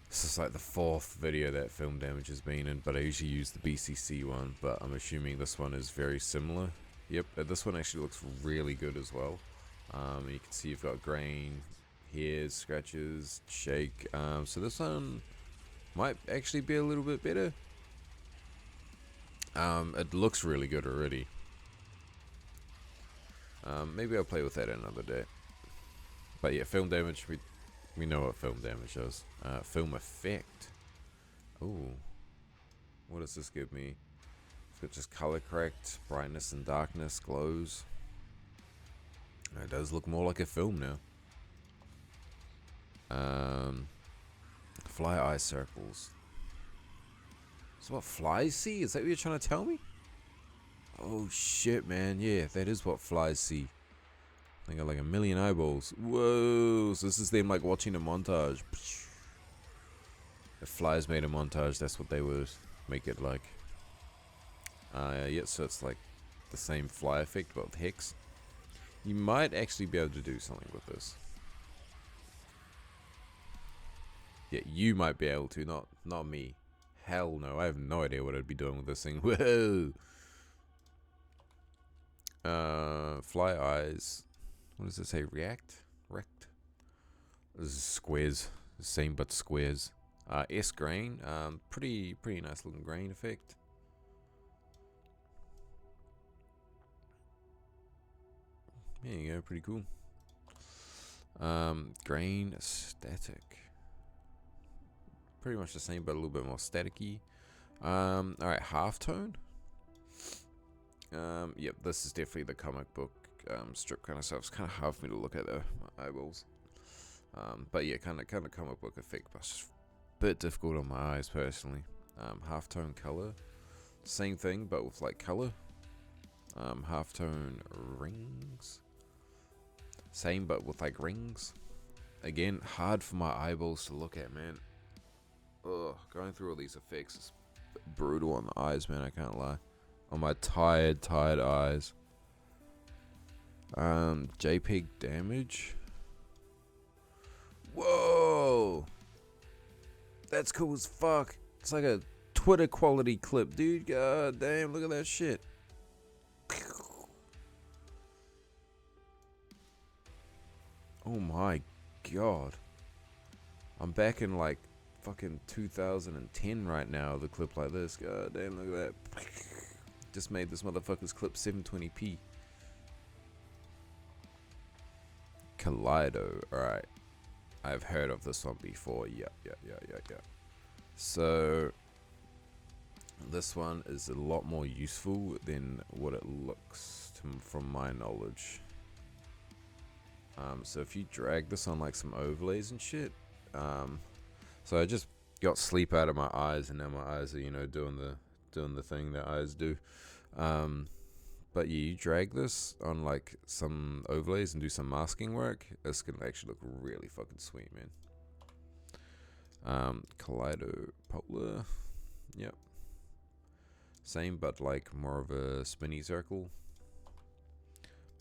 This is like the 4th video that film damage has been in, but I usually use the BCC one, but I'm assuming this one is very similar. Yep, this one actually looks really good as well. You can see you've got grain, hairs, scratches, shake. So this one might actually be a little bit better. It looks really good already. Maybe I'll play with that another day. But yeah, film damage, we know what film damage is. Film effect. Ooh. What does this give me? It's got just color correct, brightness and darkness, glows. It does look more like a film now. Fly eye circles. So what flies see? Is that what you're trying to tell me? Oh shit, man. Yeah, that is what flies see. They got like a million eyeballs. Whoa. So this is them like watching a montage. If flies made a montage, that's what they would make it like. Yeah, so it's like the same fly effect but with hex. You might actually be able to do something with this. Yeah, you might be able to, not me. Hell no, I have no idea what I'd be doing with this thing. Whoa. Fly eyes. What does it say? React? Rect? This is squares. The same but squares. S grain. Pretty nice looking grain effect. There you go, pretty cool. Grain static. Pretty much the same, but a little bit more staticky. Alright, halftone. Yep, this is definitely the comic book strip kind of stuff. It's kind of hard for me to look at my eyeballs. But yeah, kind of comic book effect, but it's just a bit difficult on my eyes personally. Halftone color. Same thing, but with like color. Halftone rings. Same, but with like rings. Again, hard for my eyeballs to look at, man. Ugh, going through all these effects is brutal on the eyes, man. I can't lie. On my tired eyes. JPEG damage. Whoa, that's cool as fuck. It's like a Twitter quality clip, dude. God damn, look at that shit. Oh my god. I'm back in like fucking 2010 right now, the clip like this. God damn, look at that. Just made this motherfucker's clip 720p. Kaleido, alright. I've heard of this one before. Yeah. So this one is a lot more useful than what it looks from my knowledge. So if you drag this on like some overlays and shit, so I just got sleep out of my eyes, and now my eyes are, you know, doing the thing that eyes do. But yeah, you drag this on like some overlays and do some masking work, it's gonna actually look really fucking sweet, man. Kaleido Polar, yep. Same, but like more of a spinny circle.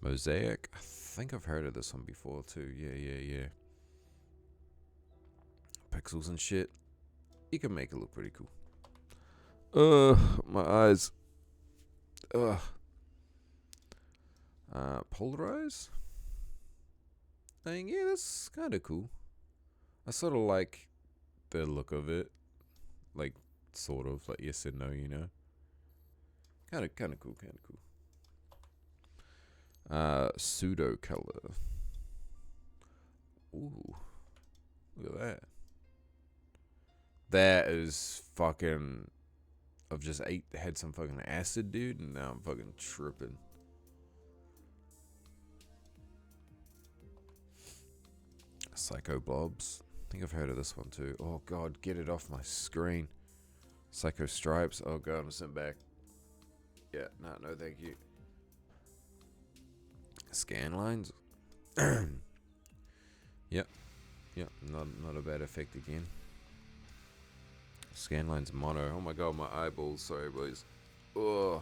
Mosaic, I think I've heard of this one before too. Yeah. Pixels and shit. You can make it look pretty cool. My eyes. Polarize? I mean, yeah, that's kind of cool. I sort of like the look of it. Like, sort of, like yes and no, you know? Kind of cool. Pseudo color. Ooh. Look at that. That is fucking... I've just had some fucking acid, dude, and now I'm fucking tripping. Psycho Blobs. I think I've heard of this one too. Oh god, get it off my screen. Psycho Stripes. Oh god, I'm sent back. Yeah, no, thank you. Scan lines. Yep, not a bad effect again. Scan lines mono. Oh my god, my eyeballs. Sorry, boys. Ugh.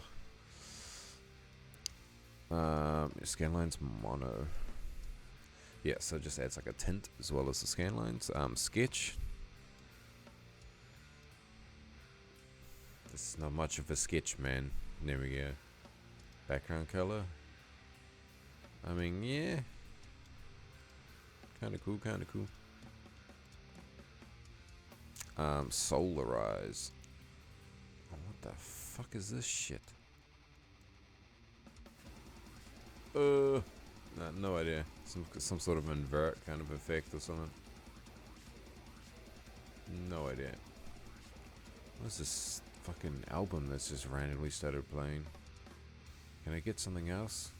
Scan lines mono. Yeah, so it just adds like a tint as well as the scan lines. Sketch. This is not much of a sketch, man. There we go. Background color. I mean, yeah. Kind of cool, kind of cool. Solarize. Oh, what the fuck is this shit? No idea. Some sort of invert kind of effect or something. No idea. What's this fucking album that's just randomly started playing? Can I get something else?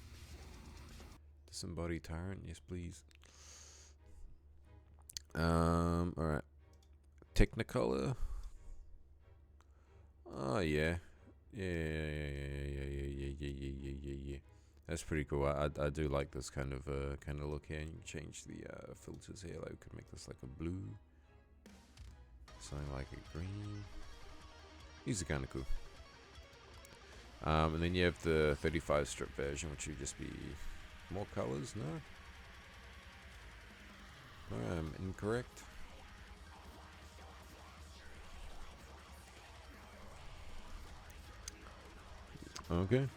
Disembodied Tyrant? Yes, please. Alright. Technicolor? Oh, yeah. Yeah. That's pretty cool. I do like this kind of look here. And you can change the filters here. Like, we could make this like a blue. Something like a green. These are kind of cool. And then you have the 35 strip version, which would just be more colors. No, I'm incorrect. Okay.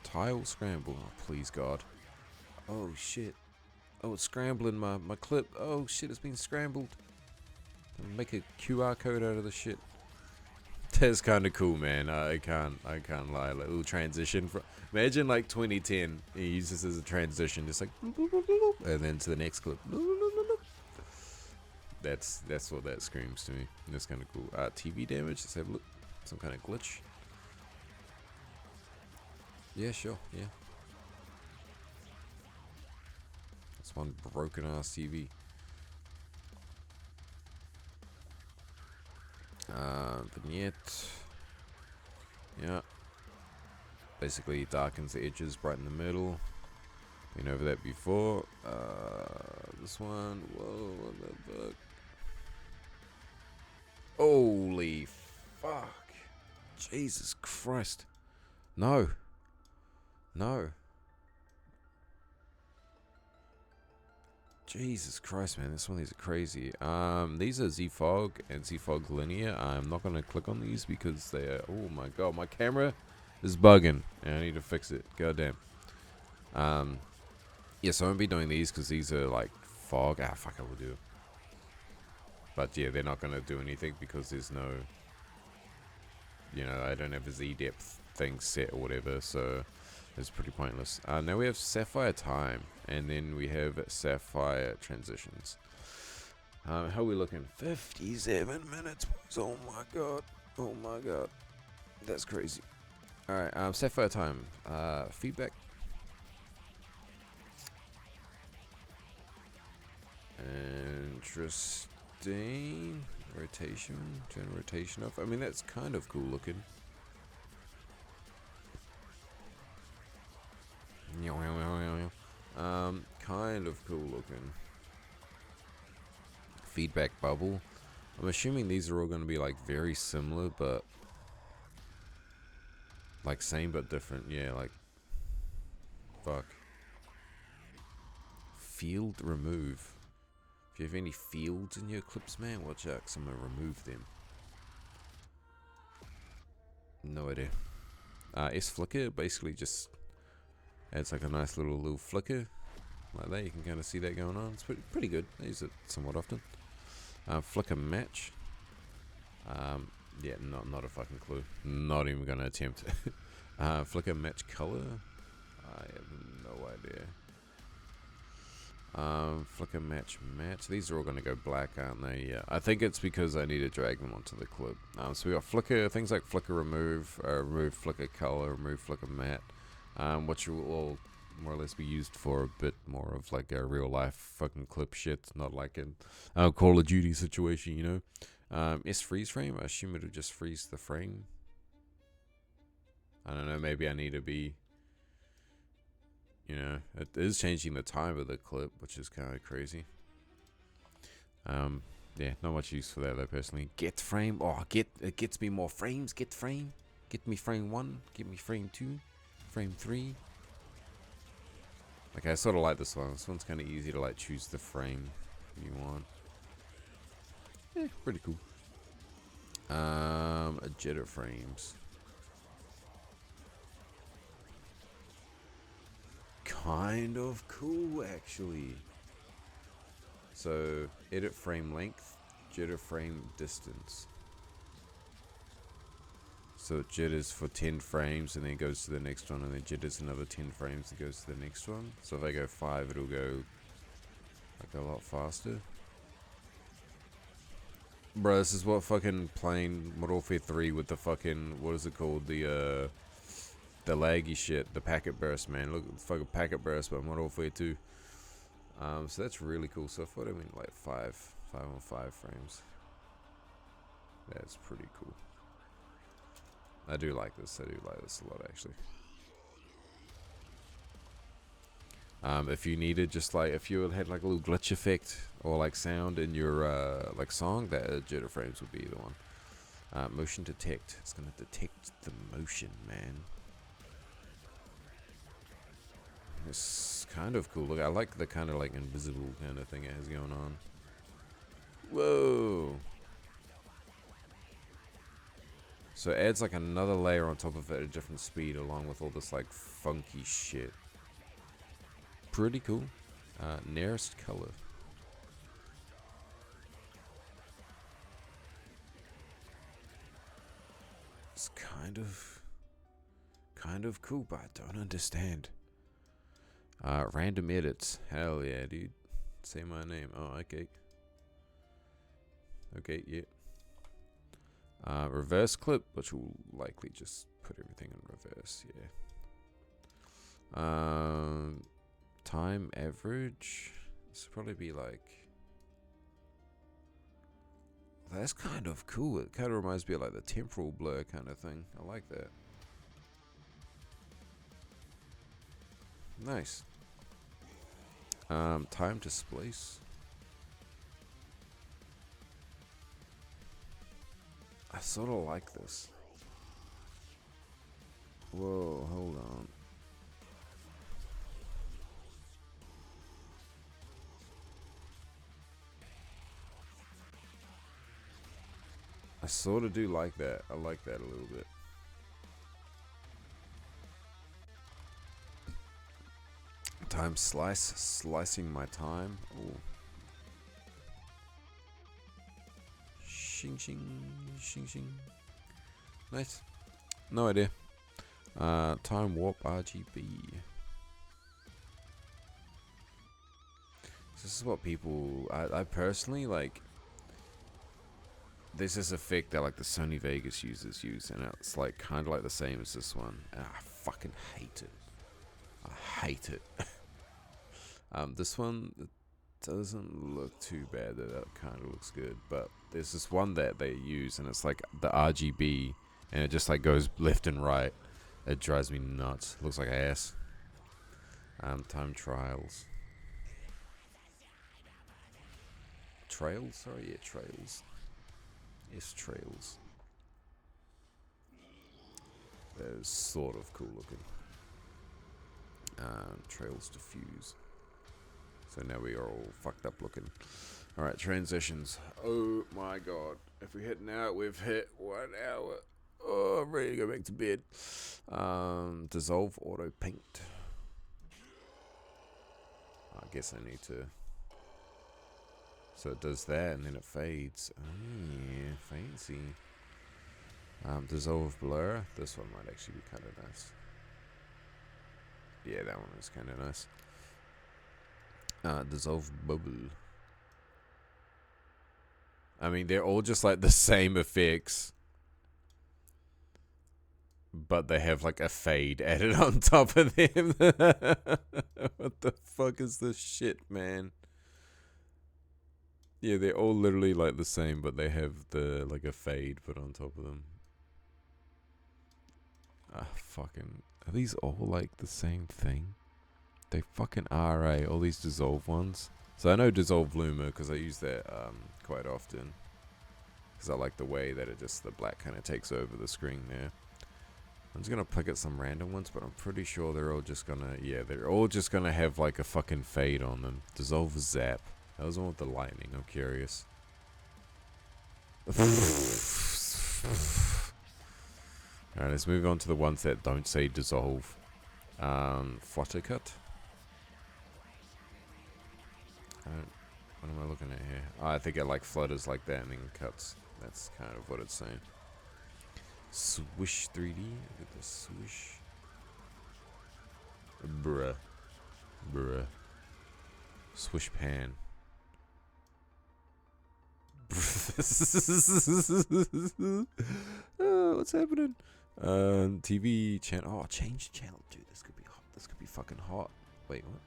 Tile scramble. Oh, please God. Oh shit. Oh, it's scrambling my clip. Oh shit, it's been scrambled. Make a QR code out of the shit. That's kind of cool, man. I can't lie. Like, little transition from. Imagine like 2010. He uses this as a transition, just like, and then to the next clip. That's what that screams to me. That's kind of cool. TV damage. Let's have a look. Some kind of glitch. Yeah, sure. Yeah. That's one broken ass TV. Vignette. Yeah. Basically darkens the edges, brighten the middle. Been over that before. This one. Whoa, what the fuck? Holy fuck. Jesus Christ. No. Jesus Christ, man, this one, these are crazy. These are Z-Fog and Z-Fog Linear. I'm not gonna click on these because they are. Oh my god, my camera is bugging, and I need to fix it. Goddamn. Yeah, so I won't be doing these because these are like fog. Ah, fuck, I will do. But yeah, they're not gonna do anything because there's no. You know, I don't have a Z depth thing set or whatever, so it's pretty pointless. Now we have Sapphire Time, and then we have Sapphire Transitions. How are we looking? 57 minutes. Oh my god. That's crazy. Alright, Sapphire Time. Feedback. Interesting. Rotation. Turn rotation off. I mean, that's kind of cool looking. Kind of cool looking. Feedback bubble. I'm assuming these are all going to be like very similar, but like same but different. Yeah, like fuck. Field remove. If you have any fields in your clips, man, watch out, 'cause I'm gonna remove them. No idea. S flicker basically just adds like a nice little flicker like that. You can kind of see that going on. It's pretty good. I use it somewhat often. Flicker match. Yeah, not a fucking clue. Not even gonna attempt. Flicker match color. I have no idea. Flicker match. These are all gonna go black, aren't they? Yeah. I think it's because I need to drag them onto the clip. So we got flicker, things like flicker remove, remove flicker color, remove flicker matte, which will all more or less be used for a bit more of like a real life fucking clip shit, not like a Call of Duty situation, you know. S freeze frame. I assume it'll just freeze the frame. I don't know. Maybe I need to be. You know, it is changing the time of the clip, which is kind of crazy. Yeah, not much use for that though, personally. Get frame. Oh, it gets me more frames. Get frame. Get me frame 1. Get me frame 2. Frame 3. Okay, I sort of like this one. This one's kind of easy to like choose the frame you want. Yeah, pretty cool. Jitter frames. Kind of cool, actually. So edit frame length, jitter frame distance. So it jitters for 10 frames and then goes to the next one, and then jitters another 10 frames and goes to the next one. So if I go 5, it'll go like a lot faster. Bro, this is what fucking playing Modern Warfare 3 with the fucking, what is it called? The laggy shit, the packet burst, man. Look, fucking packet burst by Modern Warfare 2. So that's really cool. So if I mean like 5 on 5 frames. That's pretty cool. I do like this. I do like this a lot, actually. If you needed, just like if you had like a little glitch effect or like sound in your like song, that jitter frames would be the one. Motion detect. It's gonna detect the motion, man. It's kind of cool. Look, I like the kind of like invisible kind of thing it has going on. Whoa. So it adds like another layer on top of it at a different speed, along with all this like funky shit. Pretty cool. Nearest color. It's kind of cool, but I don't understand. Random edits. Hell yeah, dude. Say my name. Oh, okay. Okay, yeah. Reverse clip, which will likely just put everything in reverse, yeah. Time average. This will probably be like... That's kind of cool. It kind of reminds me of like the temporal blur kind of thing. I like that. Nice. Time to splice. I sort of like this. Whoa, hold on. I sort of do like that. I like that a little bit. Time slice. Slicing my time. Ooh. Shing shing. Shing shing. Nice. No idea. Time warp RGB. This is what people... I personally like... There's this effect that like the Sony Vegas users use, and it's like kind of like the same as this one. And I fucking hate it. I hate it. This one doesn't look too bad. That kind of looks good, but there's this one that they use, and it's like the RGB, and it just like goes left and right. It drives me nuts. Looks like ass. Time trials. Trails? Sorry, yeah, trails. Yes, trails. That is sort of cool looking. Trails diffuse. So now we are all fucked up looking. Alright, transitions. Oh my god. If we hit now, we've hit 1 hour. Oh, I'm ready to go back to bed. Dissolve auto paint. I guess I need to... So it does that and then it fades. Oh yeah, fancy. Dissolve blur. This one might actually be kind of nice. Yeah, that one is kind of nice. Dissolve bubble. I mean, they're all just like the same effects, but they have like a fade added on top of them. What the fuck is this shit, man? Yeah, they're all literally like the same, but they have the like a fade put on top of them. Fucking... Are these all like the same thing? They fucking are, eh? All these dissolve ones. So I know dissolve bloomer because I use that quite often. Because I like the way that it just, the black kind of takes over the screen there. I'm just going to pick at some random ones, but I'm pretty sure they're all just going to, yeah, they're all just going to have like a fucking fade on them. Dissolve zap. That was the one with the lightning. I'm curious. Alright, let's move on to the ones that don't say dissolve. Flutter cut. What am I looking at here? Oh, I think it like flutters like that and then cuts. That's kind of what it's saying. Swish 3D. Look at the swish. Bruh. Bruh. Swish pan. What's happening? TV channel. Oh, change channel, dude. This could be hot. This could be fucking hot. Wait, what?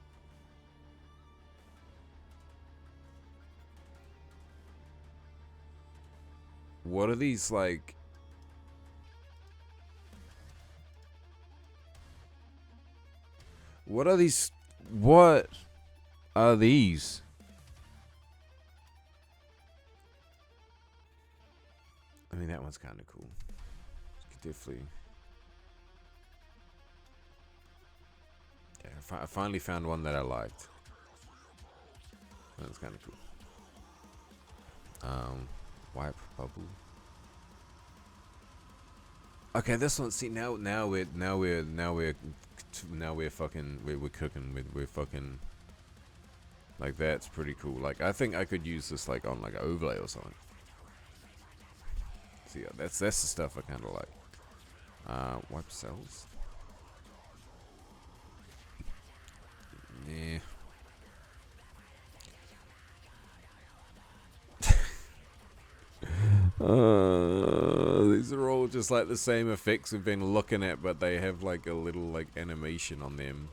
What are these like? What are these? What are these? I mean, that one's kind of cool. Definitely. Yeah, I finally found one that I liked. That's kind of cool. Wipe bubble. Okay, this one. See now we're fucking we're cooking. We're fucking. Like that's pretty cool. Like I think I could use this like on like an overlay or something. See, yeah, that's the stuff I kind of like. Wipe cells. Yeah. These are all just like the same effects we've been looking at, but they have like a little like animation on them.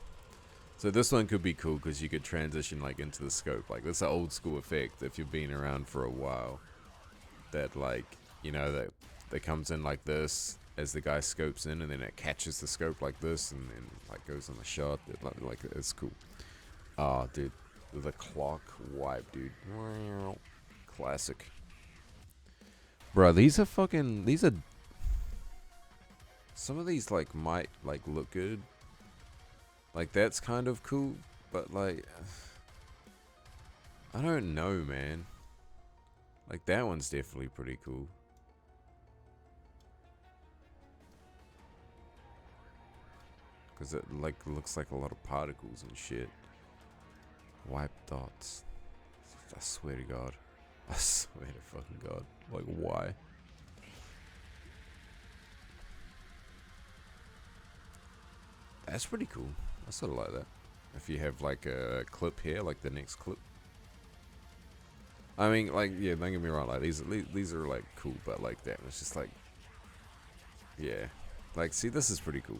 So this one could be cool because you could transition like into the scope. Like this is an old school effect if you've been around for a while. That like, you know, that comes in like this as the guy scopes in, and then it catches the scope like this, and then like goes on the shot. Like it's cool. Oh, dude, the clock wipe, dude. Classic. Bro, these are some of these like might like look good. Like that's kind of cool, but like I don't know, man. Like that one's definitely pretty cool. Cause it like looks like a lot of particles and shit. Wipe dots. I swear to God. I swear to fucking God. Like, why? That's pretty cool. I sort of like that. If you have, like, a clip here, like the next clip. I mean, like, yeah, don't get me wrong. Like, these are, like, cool, but, like, that. It's just, like, yeah. Like, see, this is pretty cool.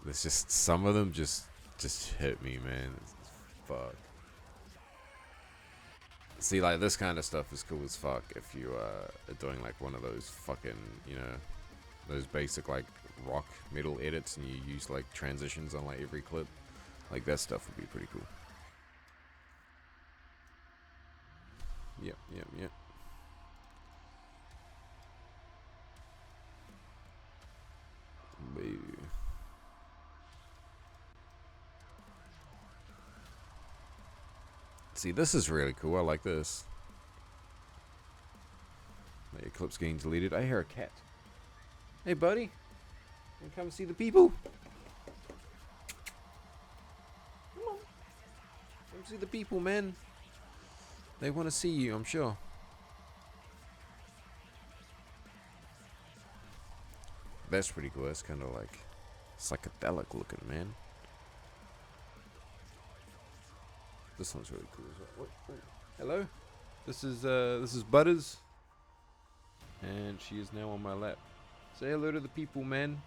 There's just, some of them just hit me, man. Fuck. See, like, this kind of stuff is cool as fuck if you are doing, like, one of those fucking, you know, those basic, like, rock metal edits and you use, like, transitions on, like, every clip. Like, that stuff would be pretty cool. Yep. Baby. See, this is really cool. I like this. My clip's getting deleted. I hear a cat. Hey, buddy. You come see the people? Come on. Come see the people, man. They want to see you, I'm sure. That's pretty cool. That's kind of like psychedelic looking, man. This one's really cool as well. Hello, this is Butters, and she is now on my lap. Say hello to the people, man.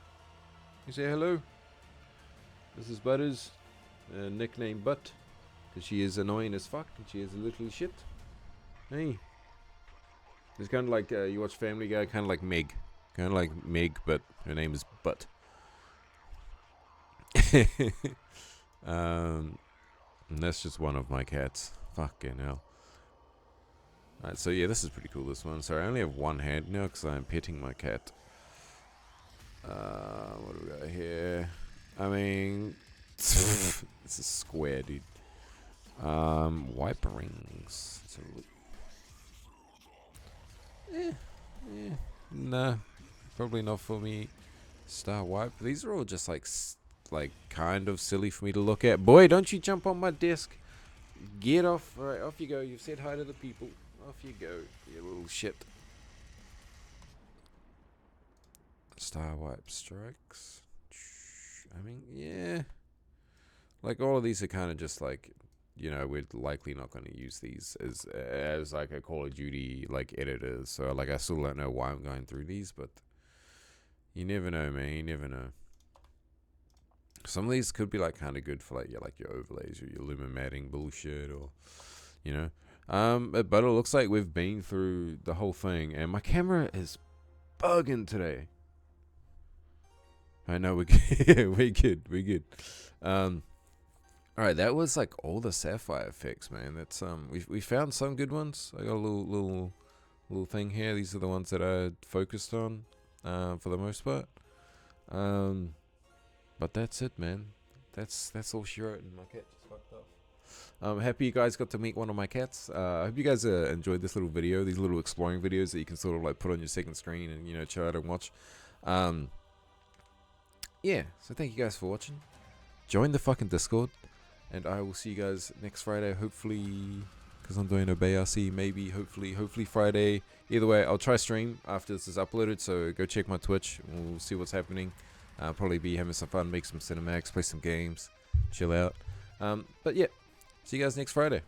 You say hello. This is Butters, nickname Butt, because she is annoying as fuck and she is a little shit. Hey, it's kind of like you watch Family Guy, kind of like Meg, but her name is Butt. And that's just one of my cats. Fucking hell. Alright, so yeah, this is pretty cool, this one. Sorry, I only have one hand now because I'm petting my cat. What do we got here? I mean, this is square, dude. Wiper rings. Nah, probably not for me. Star wipe. These are all just like kind of silly for me to look at. Boy, don't you jump on my desk. Get off. Alright, off you go. You've said hi to the people. Off you go, you little shit. Star wipe strikes. I mean, yeah. Like, all of these are kind of just like, you know, we're likely not going to use these as like a Call of Duty like editors. So like, I still don't know why I'm going through these, but you never know, man. You never know. Some of these could be like kind of good for like your overlays or your lumen matting bullshit, or you know. But it looks like we've been through the whole thing, and my camera is bugging today. I know we're good. we're good. All right, that was like all the Sapphire effects, man. That's we found some good ones. I got a little thing here. These are the ones that I focused on, for the most part. But that's it, man. That's all she wrote, and my cat just fucked off. Happy you guys got to meet one of my cats. I hope you guys enjoyed this little video, these little exploring videos that you can sort of like put on your second screen and, you know, chill out and watch. Yeah, so thank you guys for watching. Join the fucking Discord, and I will see you guys next Friday, hopefully, because I'm doing a BRC, maybe, hopefully Friday. Either way, I'll try stream after this is uploaded, so go check my Twitch. We'll see what's happening. Probably be having some fun, make some cinematics, play some games, chill out. But yeah, see you guys next Friday.